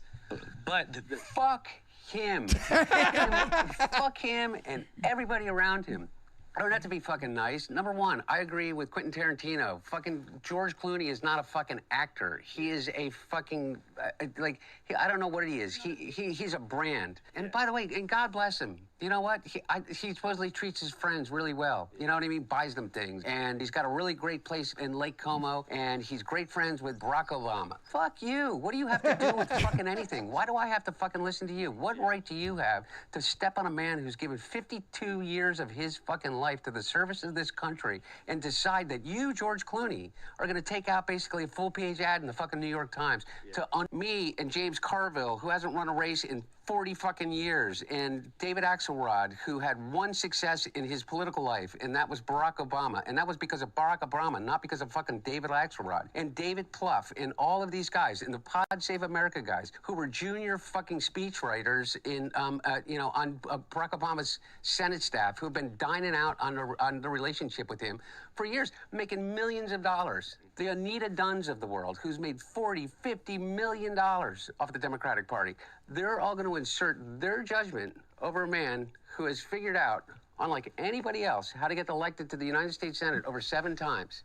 But fuck him. Fuck him and everybody around him. I don't have to be fucking nice. Number one, I agree with Quentin Tarantino. Fucking George Clooney is not a fucking actor. He is a fucking, I don't know what he is. He's a brand. And by the way, and God bless him. You know what? He supposedly treats his friends really well. You know what I mean? Buys them things. And he's got a really great place in Lake Como. And he's great friends with Barack Obama. Fuck you. What do you have to do with fucking anything? Why do I have to fucking listen to you? What right do you have to step on a man who's given 52 years of his fucking life to the service of this country and decide that you, George Clooney, are going to take out basically a full-page ad in the fucking New York Times to me and James Carville, who hasn't run a race in 40 fucking years, and David Axelrod, who had one success in his political life, and that was Barack Obama. And that was because of Barack Obama, not because of fucking David Axelrod. And David Plouffe, and all of these guys, and the Pod Save America guys, who were junior fucking speechwriters on Barack Obama's Senate staff, who have been dining out on the relationship with him for years, making millions of dollars. The Anita Dunns of the world, who's made $40, $50 million off the Democratic Party. They're all going to insert their judgment over a man who has figured out, unlike anybody else, how to get elected to the United States Senate over 7 times,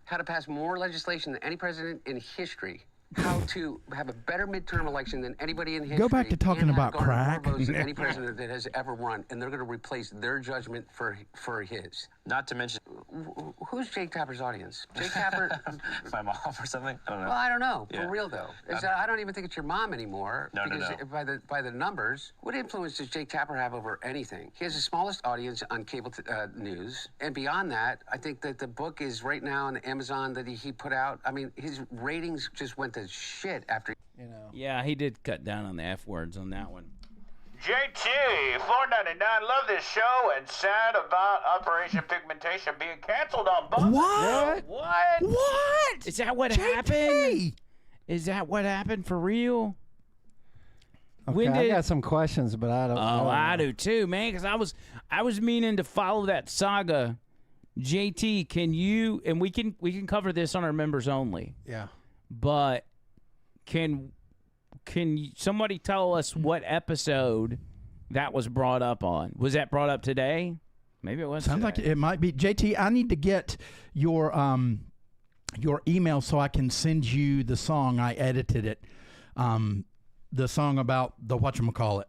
how to pass more legislation than any president in history, how to have a better midterm election than anybody in history. Go back to talking about crack. More votes than any president that has ever run, and they're going to replace their judgment for his. Not to mention Who's Jake Tapper's audience? Jake Tapper? my mom or something. I don't know. Well, I don't know. Yeah. For real though, I don't even think it's your mom anymore. No, because no. by the numbers, what influence does Jake Tapper have over anything? He has the smallest audience on cable news, and beyond that, I think that the book is right now on Amazon that he put out. I mean, his ratings just went to shit after. You know. Yeah, he did cut down on the F words on that one. JT, 499, love this show and sad about Operation Pigmentation being canceled on Bump. What? What? Is that what JT? happened? Is that what happened for real? Okay, I got some questions, but I don't. Oh, I do too, man. Because I was meaning to follow that saga. JT, can you? And we can cover this on our members only. Yeah. But can somebody tell us what episode that was brought up on? Was that brought up today? Maybe it was. Sounds today. like it might be. JT, I need to get your email so I can send you the song. I edited it. The song about the whatchamacallit.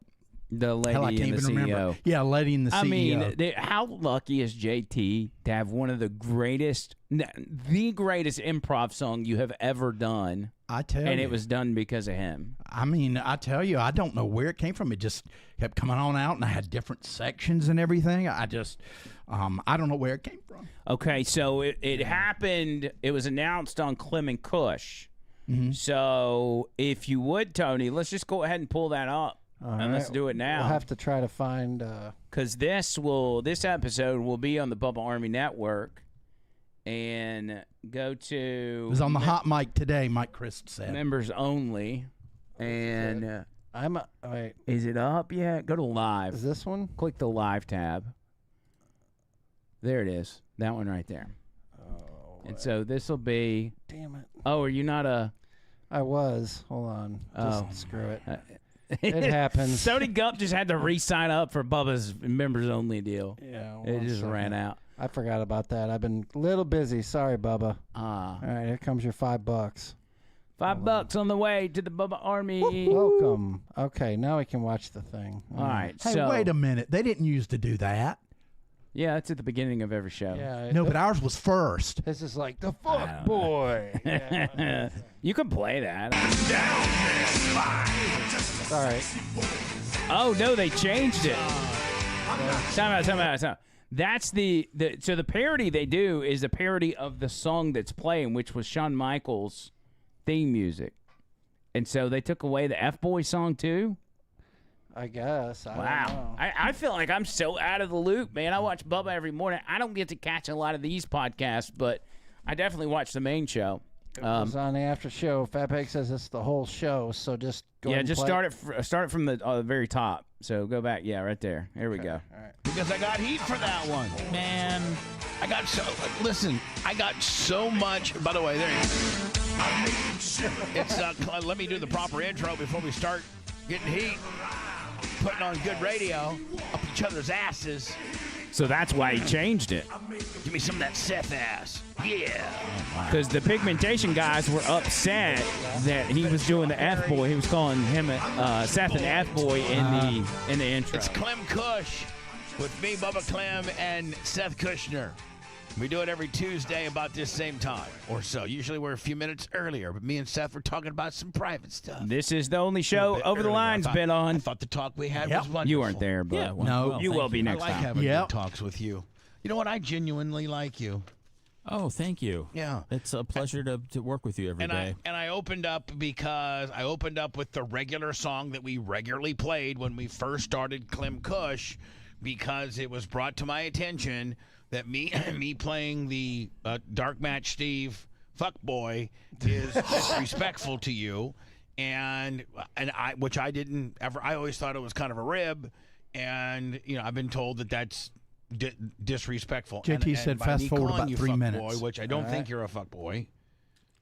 The lady Hell, I can't and the even CEO. remember. Yeah, lady and the CEO. I mean, how lucky is JT to have one of the greatest improv song you have ever done? I tell you. And it was done because of him. I mean, I tell you, I don't know where it came from. It just kept coming on out, and I had different sections and everything. I just, I don't know where it came from. Okay, so it happened. It was announced on Clem and Kush. Mm-hmm. So if you would, Tony, let's just go ahead and pull that up. And let's do it now. We'll have to try to find. Because this episode will be on the Bubba Army Network. And go to. It was on the hot mic today, Mike Crisp said. Members only. And wait. Is it up yet? Go to live. Is this one? Click the live tab. There it is. That one right there. Oh. And so this will be. Damn it. Oh, are you not a? I was. Hold on. Just Oh. screw it. It happens. Sony Gump just had to re-sign up for Bubba's members only deal. Yeah. It just ran out. I forgot about that. I've been a little busy. Sorry, Bubba. Ah. All right, here comes your $5. $5 on the way to the Bubba Army. Welcome. Okay, now we can watch the thing. All right. Hey, so, wait a minute. They didn't used to do that. Yeah, that's at the beginning of every show. Yeah. No, but ours was first. This is like the fuck boy. Yeah. You can play that. All right. Oh, no, they changed it. Time out. That's so the parody they do is a parody of the song that's playing, which was Shawn Michaels' theme music. And so they took away the F-Boy song too? I guess. I Wow. don't know. I feel like I'm so out of the loop, man. I watch Bubba every morning. I don't get to catch a lot of these podcasts, but I definitely watch the main show. It was on the after show. Fat Peg says it's the whole show, so just go ahead and just play. start it from the very top. So go back. Yeah, right there. Here we go. All right. Because I got heat for that one. Man, I got so much. By the way, there you go. It's, let me do the proper intro before we start getting heat. Putting on good radio up each other's asses. So that's why he changed it. Give me some of that Seth ass. Yeah. Because the pigmentation guys were upset that he was doing the F boy. He was calling him Seth an F boy in the intro. It's Clem Kush with me, Bubba Clem, and Seth Kushner. We do it every Tuesday about this same time or so. Usually we're a few minutes earlier, but me and Seth were talking about some private stuff. This is the only show Over the Line's been on. I thought the talk we had was wonderful. You weren't there, but No. you will be next I like time. having good talks with you. You know what? I genuinely like you. Oh, thank you. Yeah. It's a pleasure to work with you every day. I opened up because I opened up with the regular song that we regularly played when we first started Clem Kush, because it was brought to my attention that me playing the Dark Match Steve fuckboy is disrespectful to you, and which I didn't ever. I always thought it was kind of a rib, and I've been told that that's disrespectful. JT said by fast me forward calling about you 3 fuckboy, minutes. which I don't think you're a fuckboy.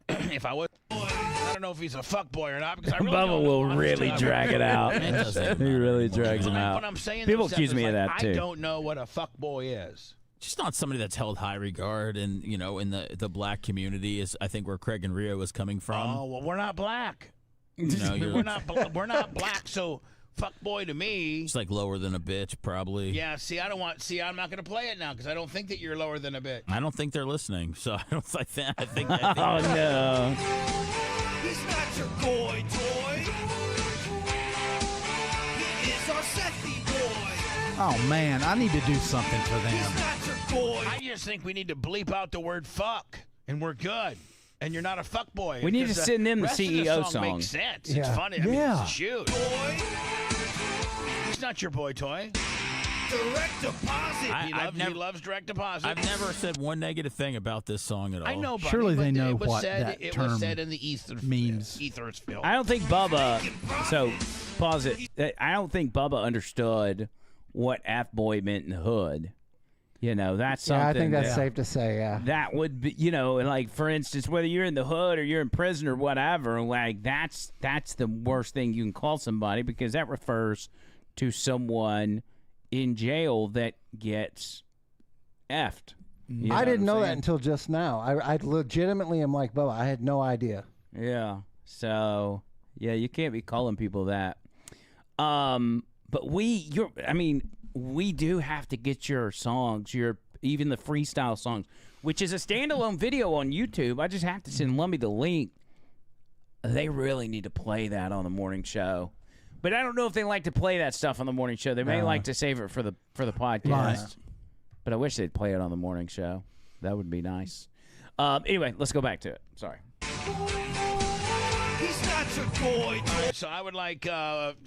If I was, I don't know if he's a fuckboy or not, because I really Bubba don't know. will really drag it out. It doesn't He really drags him out. What I'm saying, People though, accuse Seth, me is of like, that too. I don't know what a fuckboy is. Just not somebody that's held high regard, and in the black community is I think where Craig and Rio was coming from. Oh well, we're not black. No, we're not black. So fuckboy to me. It's like lower than a bitch, probably. Yeah. I'm not going to play it now because I don't think that you're lower than a bitch. I don't think they're listening, so I don't. I think. Oh no. He's not your boy toy. He is our sexy boy. Oh, man, I need to do something for them. He's not your boy. I just think we need to bleep out the word fuck, and we're good. And you're not a fuckboy. We need to Because send them the rest of CEO song. song. Makes sense. Yeah. It's funny. I mean, Yeah. it's a shoot. He's not your boy toy. Direct deposit. He loves direct deposit. I've never said one negative thing about this song at all. I know, buddy, Surely but they know it was what said, that it term was said in the ether means. Ethersville. I don't think Bubba. So pause it. I don't think Bubba understood what F boy meant in the hood. That's something. Yeah, I think that's that- safe to say. Yeah. That would be, like for instance, whether you're in the hood or you're in prison or whatever, like that's the worst thing you can call somebody, because that refers to someone in jail that gets effed. You I what didn't I'm know that saying? until just now. I legitimately am like, Bubba, I had no idea. Yeah. So yeah, you can't be calling people that. But we do have to get your songs, even the freestyle songs, which is a standalone video on YouTube. I just have to send Lummy the link. They really need to play that on the morning show. But I don't know if they like to play that stuff on the morning show. They may like to save it for the podcast. Right. But I wish they'd play it on the morning show. That would be nice. Anyway, let's go back to it. Sorry. He's not your boy toy. So I would like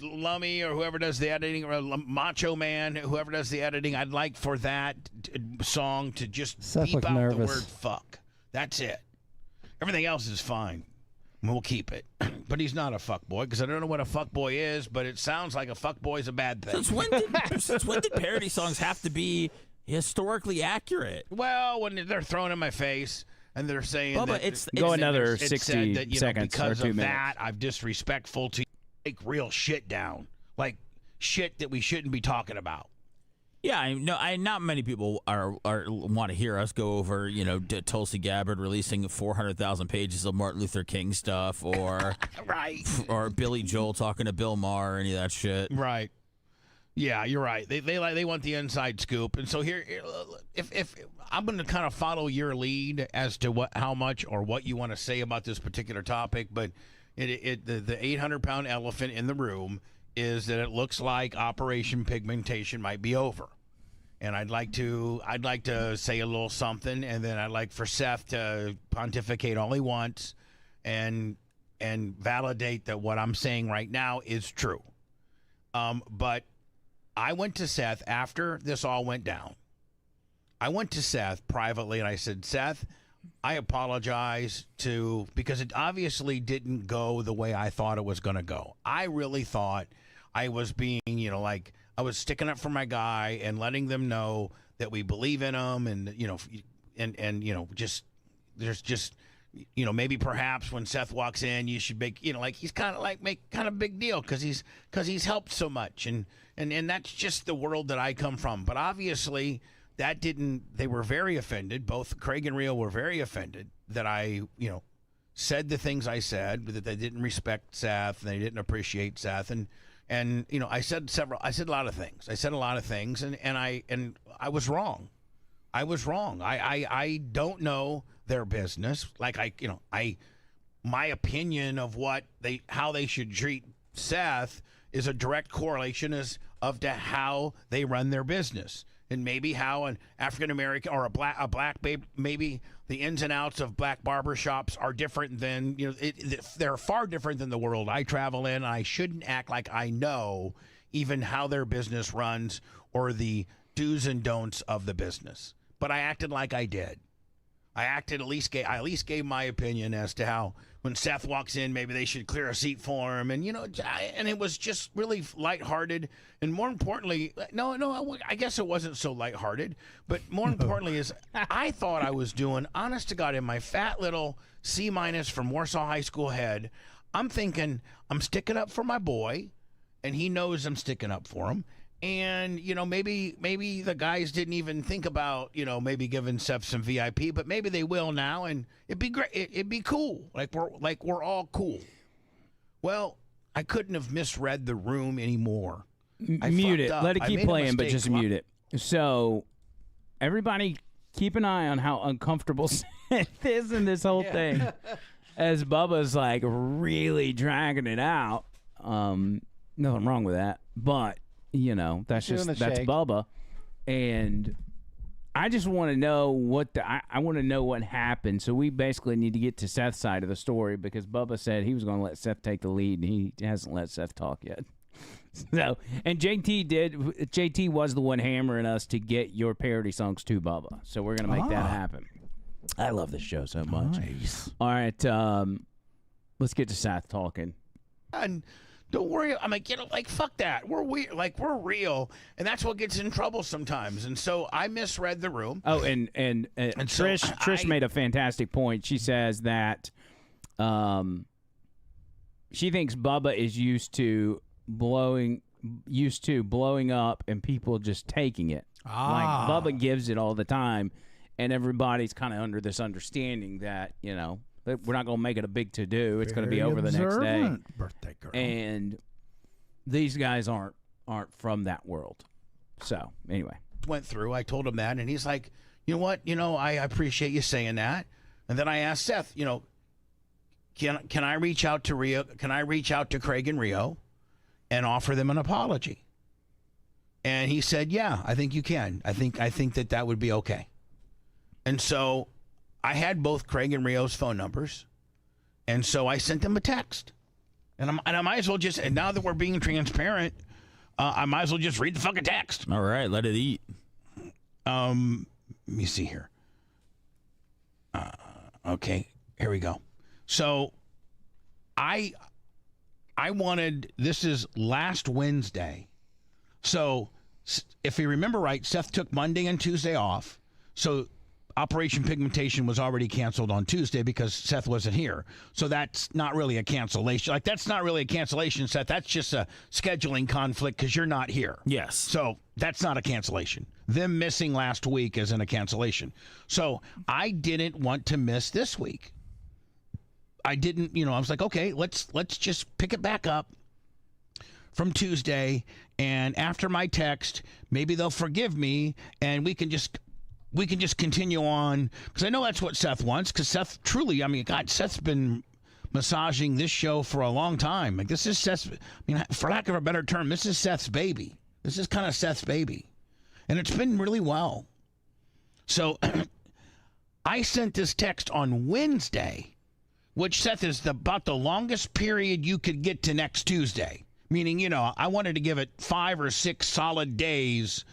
Lummy or whoever does the editing, or Macho Man, whoever does the editing, I'd like for that song to just Seth beep looked out the nervous. word fuck. That's it. Everything else is fine. We'll keep it. But he's not a fuckboy, because I don't know what a fuckboy is, but it sounds like a fuckboy is a bad thing. Since when did parody songs have to be historically accurate? Well, when they're thrown in my face and they're saying Bubba, that it's- Go another it 60 said that, seconds because or 2 of minutes. that, I'm disrespectful to take real shit down, like shit that we shouldn't be talking about. Yeah, not many people are want to hear us go over, Tulsi Gabbard releasing 400,000 pages of Martin Luther King stuff, or Right. or Billy Joel talking to Bill Maher, or any of that shit. Right. Yeah, you're right. They want the inside scoop, and so here, if I'm going to kind of follow your lead as to how much or what you want to say about this particular topic, but the 800-pound elephant in the room is that it looks like Operation Pigmentation might be over. and I'd like to say a little something, and then I'd like for Seth to pontificate all he wants, and validate that what I'm saying right now is true. But I went to Seth after this all went down. I went to Seth privately, and I said, Seth, I apologize because it obviously didn't go the way I thought it was going to go. I really thought I was being, like I was sticking up for my guy and letting them know that we believe in him, and maybe perhaps when Seth walks in, you should make, he's kind of make a big deal because he's helped so much, and that's just the world that I come from. But obviously, they were very offended. Both Craig and Rio were very offended that I, said the things I said, that they didn't respect Seth, and they didn't appreciate Seth, and I said a lot of things, and I was wrong. I don't know their business. My opinion of how they should treat Seth is a direct correlation of to how they run their business. And maybe how an African American or a black babe, maybe the ins and outs of black barbershops are different than, they're far different than the world I travel in. And I shouldn't act like I know even how their business runs or the do's and don'ts of the business. But I acted like I did. I at least gave my opinion as to how when Seth walks in, maybe they should clear a seat for him, and and it was just really lighthearted, and more importantly, I guess it wasn't so lighthearted, but more importantly is I thought I was doing, honest to God, in my fat little C- from Warsaw High School head, I'm thinking I'm sticking up for my boy, and he knows I'm sticking up for him. And, maybe the guys didn't even think about, maybe giving Seth some VIP, but maybe they will now, and it'd be great. It'd be cool. We're all cool. Well, I couldn't have misread the room anymore. Mute it. Let it keep playing, but just mute it. So, everybody keep an eye on how uncomfortable Seth is in this whole thing. As Bubba's really dragging it out. Nothing wrong with that. But that's Bubba, and I just want to know I want to know what happened. So we basically need to get to Seth's side of the story because Bubba said he was going to let Seth take the lead, and he hasn't let Seth talk yet. So, and JT was the one hammering us to get your parody songs to Bubba. So we're going to make that happen. I love this show so much. Nice. All right, let's get to Seth talking. And don't worry. I'm fuck that. We're weird. We're real, and that's what gets in trouble sometimes. And so I misread the room. Oh, and Trish made a fantastic point. She says that she thinks Bubba is used to blowing up and people just taking it. Like Bubba gives it all the time, and everybody's kind of under this understanding that that we're not going to make it a big to-do. It's going to be over the next day. Birthday girl. And these guys aren't from that world. So, anyway. Went through. I told him that, and he's like, you know what? I appreciate you saying that. And then I asked Seth, can I reach out to Rio? Can I reach out to Craig and Rio and offer them an apology? And he said, yeah, I think you can. I think that would be okay. And so I had both Craig and Rio's phone numbers, and so I sent them a text. And I might as well just, and now that we're being transparent, I might as well just read the fucking text. All right, let it eat. Let me see here. Okay, here we go. So I wanted, this is last Wednesday. So if you remember right, Seth took Monday and Tuesday off. So Operation Pigmentation was already canceled on Tuesday because Seth wasn't here. So that's not really a cancellation. That's not really a cancellation, Seth. That's just a scheduling conflict because you're not here. Yes. So that's not a cancellation. Them missing last week isn't a cancellation. So I didn't want to miss this week. I didn't, I was like, okay, let's just pick it back up from Tuesday. And after my text, maybe they'll forgive me and we can just continue on, because I know that's what Seth wants, because Seth truly, God, Seth's been massaging this show for a long time. This is Seth's, for lack of a better term, this is Seth's baby. This is kind of Seth's baby. And it's been really well. So I sent this text on Wednesday, which, Seth, is about the longest period you could get to next Tuesday. Meaning, you know, I wanted to give it 5 or 6 solid days.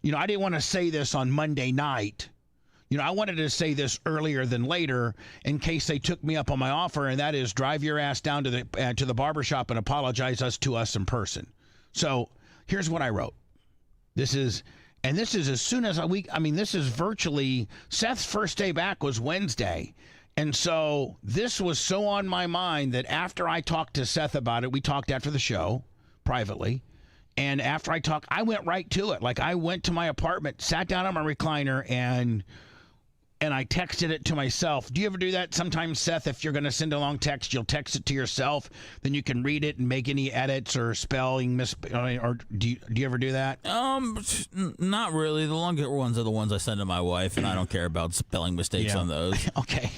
You know, I didn't want to say this on Monday night. You know, I wanted to say this earlier than later in case they took me up on my offer, and that is drive your ass down to the barbershop and apologize to us in person. So here's what I wrote. This is as soon as this is virtually, Seth's first day back was Wednesday. And so this was so on my mind that after I talked to Seth about it, we talked after the show privately. And after I talked, I went right to it. Like, I went to my apartment, sat down on my recliner, and I texted it to myself. Do you ever do that sometimes, Seth? If you're going to send a long text, you'll text it to yourself, then you can read it and make any edits or spelling or do you ever do that? Not really. The longer ones are the ones I send to my wife, and I don't care about spelling mistakes on those. Okay.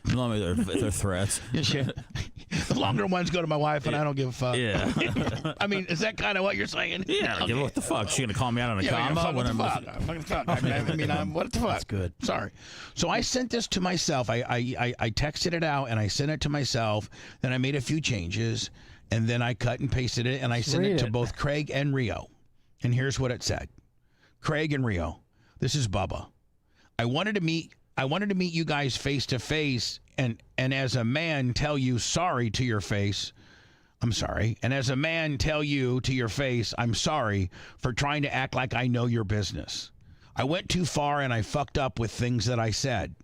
Normally they're threats. The longer ones go to my wife, and I don't give a fuck. Yeah. I mean, is that kind of what you're saying? Yeah. Okay. What the fuck? She gonna call me out on a comma? What the fuck? What the fuck? That's good. Sorry. So I sent this to myself. I texted it out, and I sent it to myself. Then I made a few changes, and then I cut and pasted it, and I sent it to both Craig and Rio. And here's what it said. Craig and Rio, this is Bubba. I wanted to meet you guys face to face, and as a man tell you sorry to your face. I'm sorry. And as a man tell you to your face, I'm sorry for trying to act like I know your business. I went too far and I fucked up with things that I said.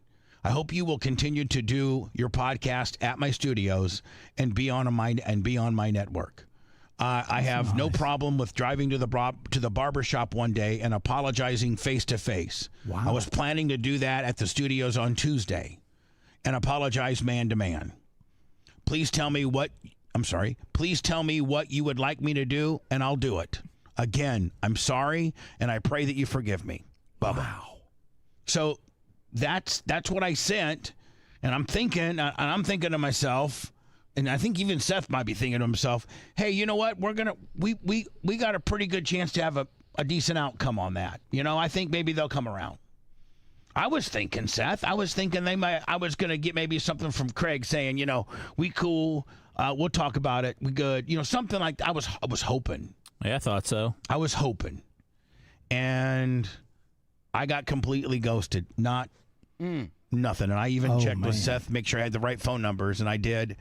I hope you will continue to do your podcast at my studios and be on my network. I have no problem with driving to the barbershop one day and apologizing face to face. Wow. I was planning to do that at the studios on Tuesday and apologize man to man. Please tell me what you would like me to do, and I'll do it. Again, I'm sorry, and I pray that you forgive me. Bubba. Wow. So that's what I sent, and I'm thinking to myself, and I think even Seth might be thinking to himself, hey, you know what? We got a pretty good chance to have a decent outcome on that. You know, I think maybe they'll come around. I was thinking, Seth, I was going to get maybe something from Craig saying, you know, we cool, we'll talk about it, we good. You know, something like that. I was hoping. Yeah, I thought so. I was hoping. And I got completely ghosted. Nothing. And I even checked with Seth, make sure I had the right phone numbers, and I did.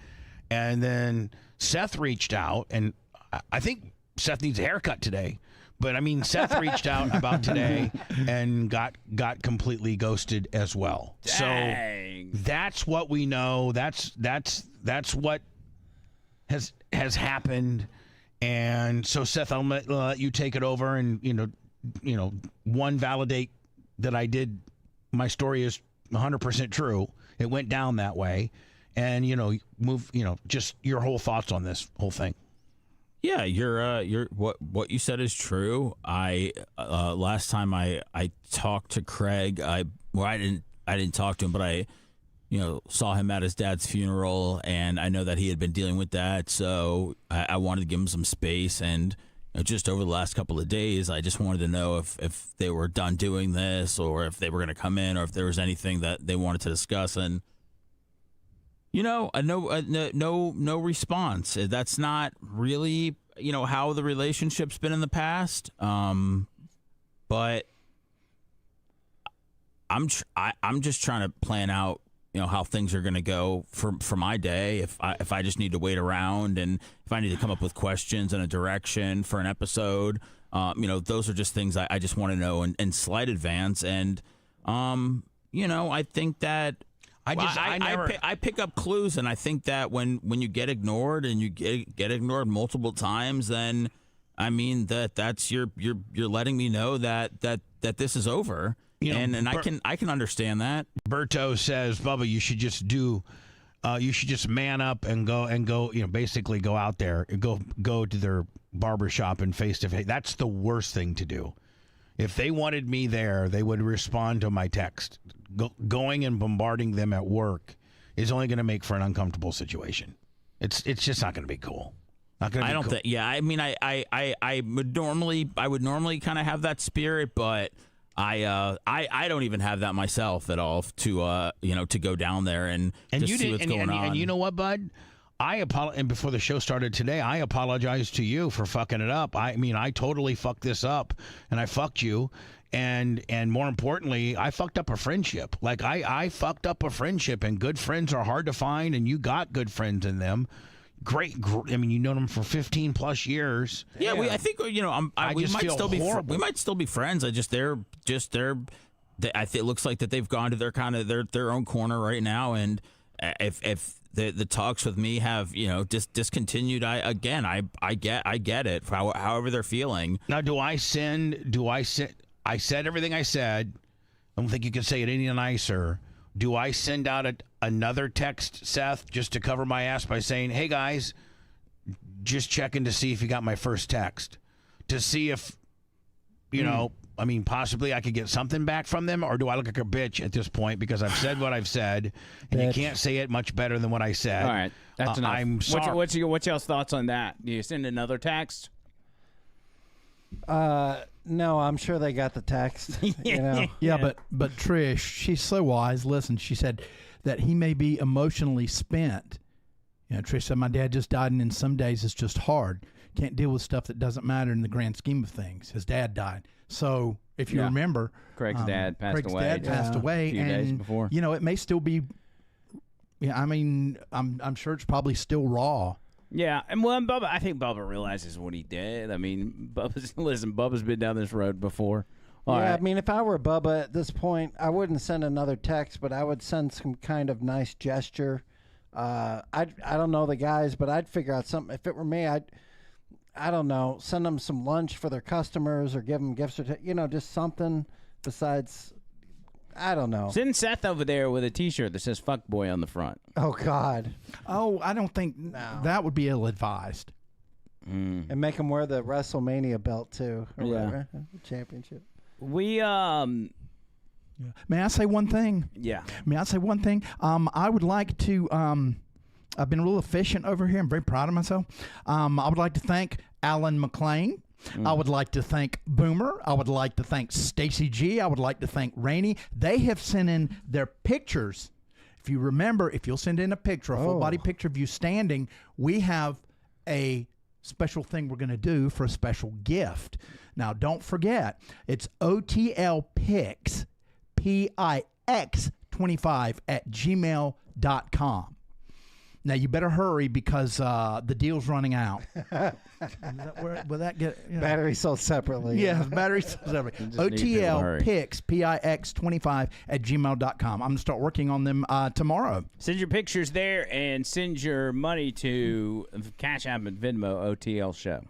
And then Seth reached out, and I think Seth needs a haircut today. But I mean, Seth reached out about today and got completely ghosted as well. Dang. So that's what we know. That's what has happened. And so, Seth, I'll let you take it over and one, validate that I did. My story is 100% true. It went down that way, and just your whole thoughts on this whole thing. Yeah, you're what you said is true. I last time I talked to Craig, I didn't talk to him, but I saw him at his dad's funeral, and I know that he had been dealing with that, so I wanted to give him some space. And just over the last couple of days, I just wanted to know if they were done doing this, or if they were going to come in, or if there was anything that they wanted to discuss. And no response. That's not really how the relationship's been in the past. But I'm just trying to plan out how things are going to go for my day. If I just need to wait around, and if I need to come up with questions and a direction for an episode, those are just things I just want to know in slight advance. And I think that I pick up clues, and I think that when you get ignored, and you get ignored multiple times, then I mean that's you're letting me know that this is over. I can understand that. Berto says, Bubba, you should just man up and go, basically go out there, go to their barbershop and face to face. That's the worst thing to do. If they wanted me there, they would respond to my text. Going and bombarding them at work is only going to make for an uncomfortable situation. It's just not going to be cool. Not gonna be I don't cool. think. Yeah, I mean, I would normally kind of have that spirit, but I don't even have that myself at all to to go down there and just you see what's going on. And you know what, bud? And before the show started today, I apologize to you for fucking it up. I mean, I totally fucked this up, and I fucked you. And more importantly, I fucked up a friendship. Like, I fucked up a friendship, and good friends are hard to find, and you got good friends in them. Great. I mean, you know them for 15 plus years. Yeah, I think we just might feel still be horrible. we might still be friends. It looks like that they've gone to their own corner right now, and if the talks with me have discontinued, I get it. However they're feeling. Now, I said everything I said. I don't think you can say it any nicer. Do I send out another text, Seth, just to cover my ass by saying, "Hey guys, just checking to see if you got my first text," to see if I mean, possibly I could get something back from them, or do I look like a bitch at this point because I've said what I've said, and you can't say it much better than what I said. All right, that's enough. I'm sorry. What's y'all's thoughts on that? Do you send another text? No, I'm sure they got the text. Yeah, but Trish, she's so wise. Listen, she said that he may be emotionally spent. Trish said, my dad just died, and in some days it's just hard. Can't deal with stuff that doesn't matter in the grand scheme of things. His dad died. So if you remember, Craig's dad passed away. Craig's dad passed away, a few and days before. It may still be. Yeah, I mean, I'm sure it's probably still raw. Yeah, and I think Bubba realizes what he did. I mean, Bubba's been down this road before. All right. I mean, if I were Bubba at this point, I wouldn't send another text, but I would send some kind of nice gesture. I don't know the guys, but I'd figure out something. If it were me, I don't know, send them some lunch for their customers or give them gift certificates, just something besides. I don't know. Send Seth over there with a T-shirt that says "fuck boy" on the front. Oh God. Oh, I don't think that would be ill-advised. And make him wear the WrestleMania belt too, or whatever, championship. We May I say one thing? Yeah. May I say one thing? I would like to. I've been real efficient over here. I'm very proud of myself. I would like to thank Alan McLean. I would like to thank Boomer. I would like to thank Stacy G. I would like to thank Rainey. They have sent in their pictures. If you remember, if you'll send in a picture, a full body picture of you standing, we have a special thing we're going to do for a special gift. Now, don't forget, it's OTL Pix, PIX 25 at gmail.com. Now, you better hurry because the deal's running out. Will that get... Battery sold separately. Yeah, battery sold separately. OTL Pix, PIX 25 at gmail.com. I'm going to start working on them tomorrow. Send your pictures there and send your money to Cash App and Venmo OTL Show.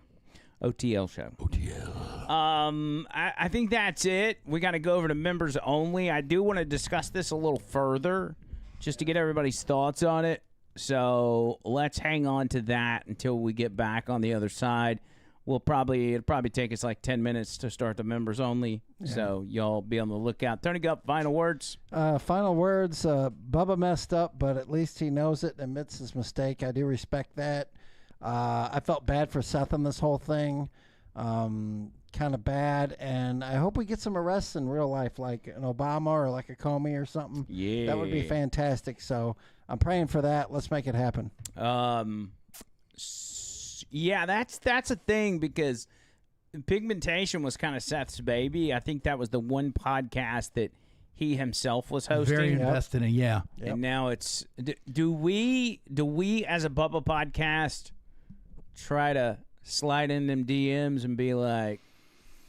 OTL Show. OTL. I think that's it. We got to go over to members only. I do want to discuss this a little further just to get everybody's thoughts on it. So let's hang on to that until we get back on the other side. It'll probably take us like 10 minutes to start the members only. Yeah. So y'all be on the lookout. Tony Gup, final words. Final words. Bubba messed up, but at least he knows it and admits his mistake. I do respect that. I felt bad for Seth on this whole thing. Kind of bad, and I hope we get some arrests in real life, like an Obama or like a Comey or something. Yeah, that would be fantastic. So I'm praying for that. Let's make it happen. Yeah, that's a thing because Pigmentation was kind of Seth's baby. I think that was the one podcast that he himself was hosting. Very invested in, yeah. And now it's do we as a Bubba podcast try to slide in them DMs and be like,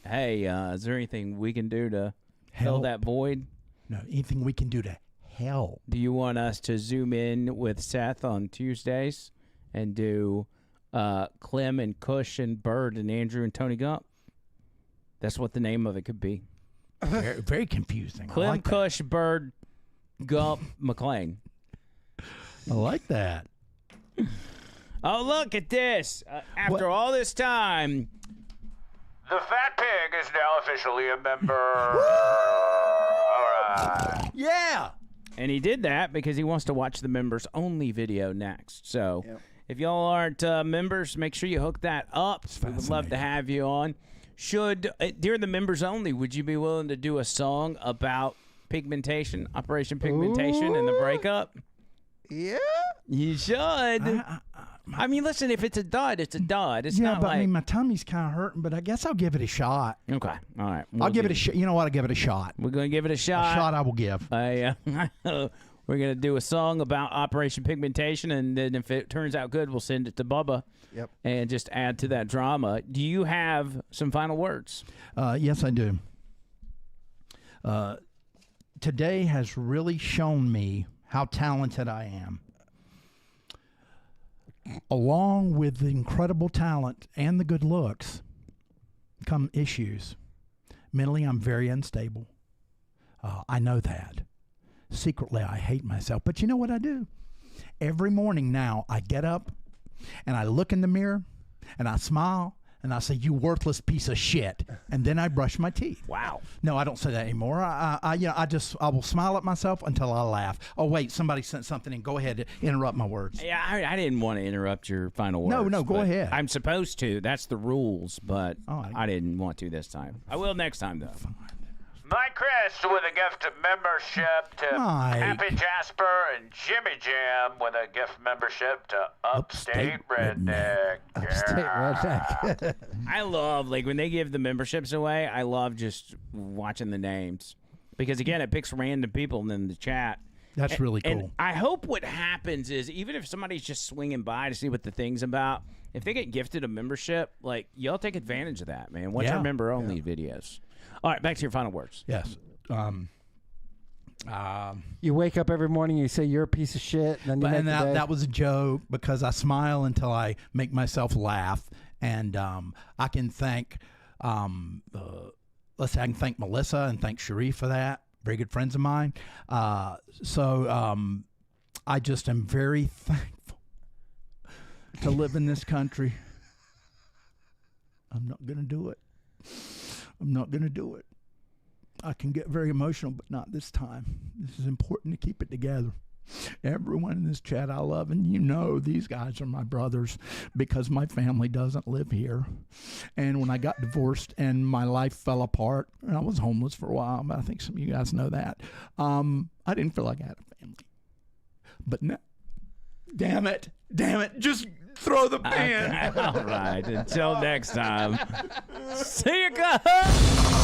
hey, is there anything we can do to fill that void? No, anything we can do to help. Do you want us to zoom in with Seth on Tuesdays and do Clem and Kush and Bird and Andrew and Tony Gump? That's what the name of it could be. Very, very confusing. Clem, like Kush, Bird, Gump, McLean. I like that. Oh, look at this. After all this time, the Fat Pig is now officially a member. All right. Yeah. And he did that because he wants to watch the members only video next. So If y'all aren't members, make sure you hook that up. We would love to have you on. Should during the members only, would you be willing to do a song about pigmentation, Operation Pigmentation, and the breakup? Yeah, you should. I mean, listen, if it's a dud, it's a dud. It's yeah, not but like... I mean, my tummy's kind of hurting, but I guess I'll give it a shot. Okay, all right. I'll give it a shot. You know what? I'll give it a shot. We're going to give it a shot. A shot I will give. We're going to do a song about Operation Pigmentation, and then if it turns out good, we'll send it to Bubba. Yep. And just add to that drama. Do you have some final words? Yes, I do. Today has really shown me how talented I am. Along with the incredible talent and the good looks come issues. Mentally, I'm very unstable. I know that. Secretly, I hate myself. But you know what I do? Every morning now, I get up and I look in the mirror and I smile and I say, "You worthless piece of shit," and then I brush my teeth. Wow. No, I don't say that anymore. I will smile at myself until I laugh. Oh wait, somebody sent something in. Go ahead, interrupt my words. Yeah, I didn't want to interrupt your final words. No, go ahead. I'm supposed to. That's the rules, but I didn't want to this time. I will next time though. Mike Chris with a gift membership to Happy Jasper, and Jimmy Jam with a gift membership to Upstate Redneck. Upstate Redneck. I love, like, when they give the memberships away, I love just watching the names. Because, again, it picks random people in the chat. That's really cool. And I hope what happens is, even if somebody's just swinging by to see what the thing's about, if they get gifted a membership, like, y'all take advantage of that, man. Watch our member-only videos. All right, back to your final words. Yes. You wake up every morning, you say you're a piece of shit, and then you make the day. That was a joke because I smile until I make myself laugh, and I can thank, let's say I can thank Melissa and thank Sharif for that. Very good friends of mine. So I just am very thankful to live in this country. I'm not going to do it. I'm not going to do it. I can get very emotional, but not this time. This is important to keep it together. Everyone in this chat I love, and you know these guys are my brothers because my family doesn't live here. And when I got divorced and my life fell apart, and I was homeless for a while, but I think some of you guys know that, I didn't feel like I had a family. But now, damn it, just throw the pen. Okay. All right, until next time. See you guys.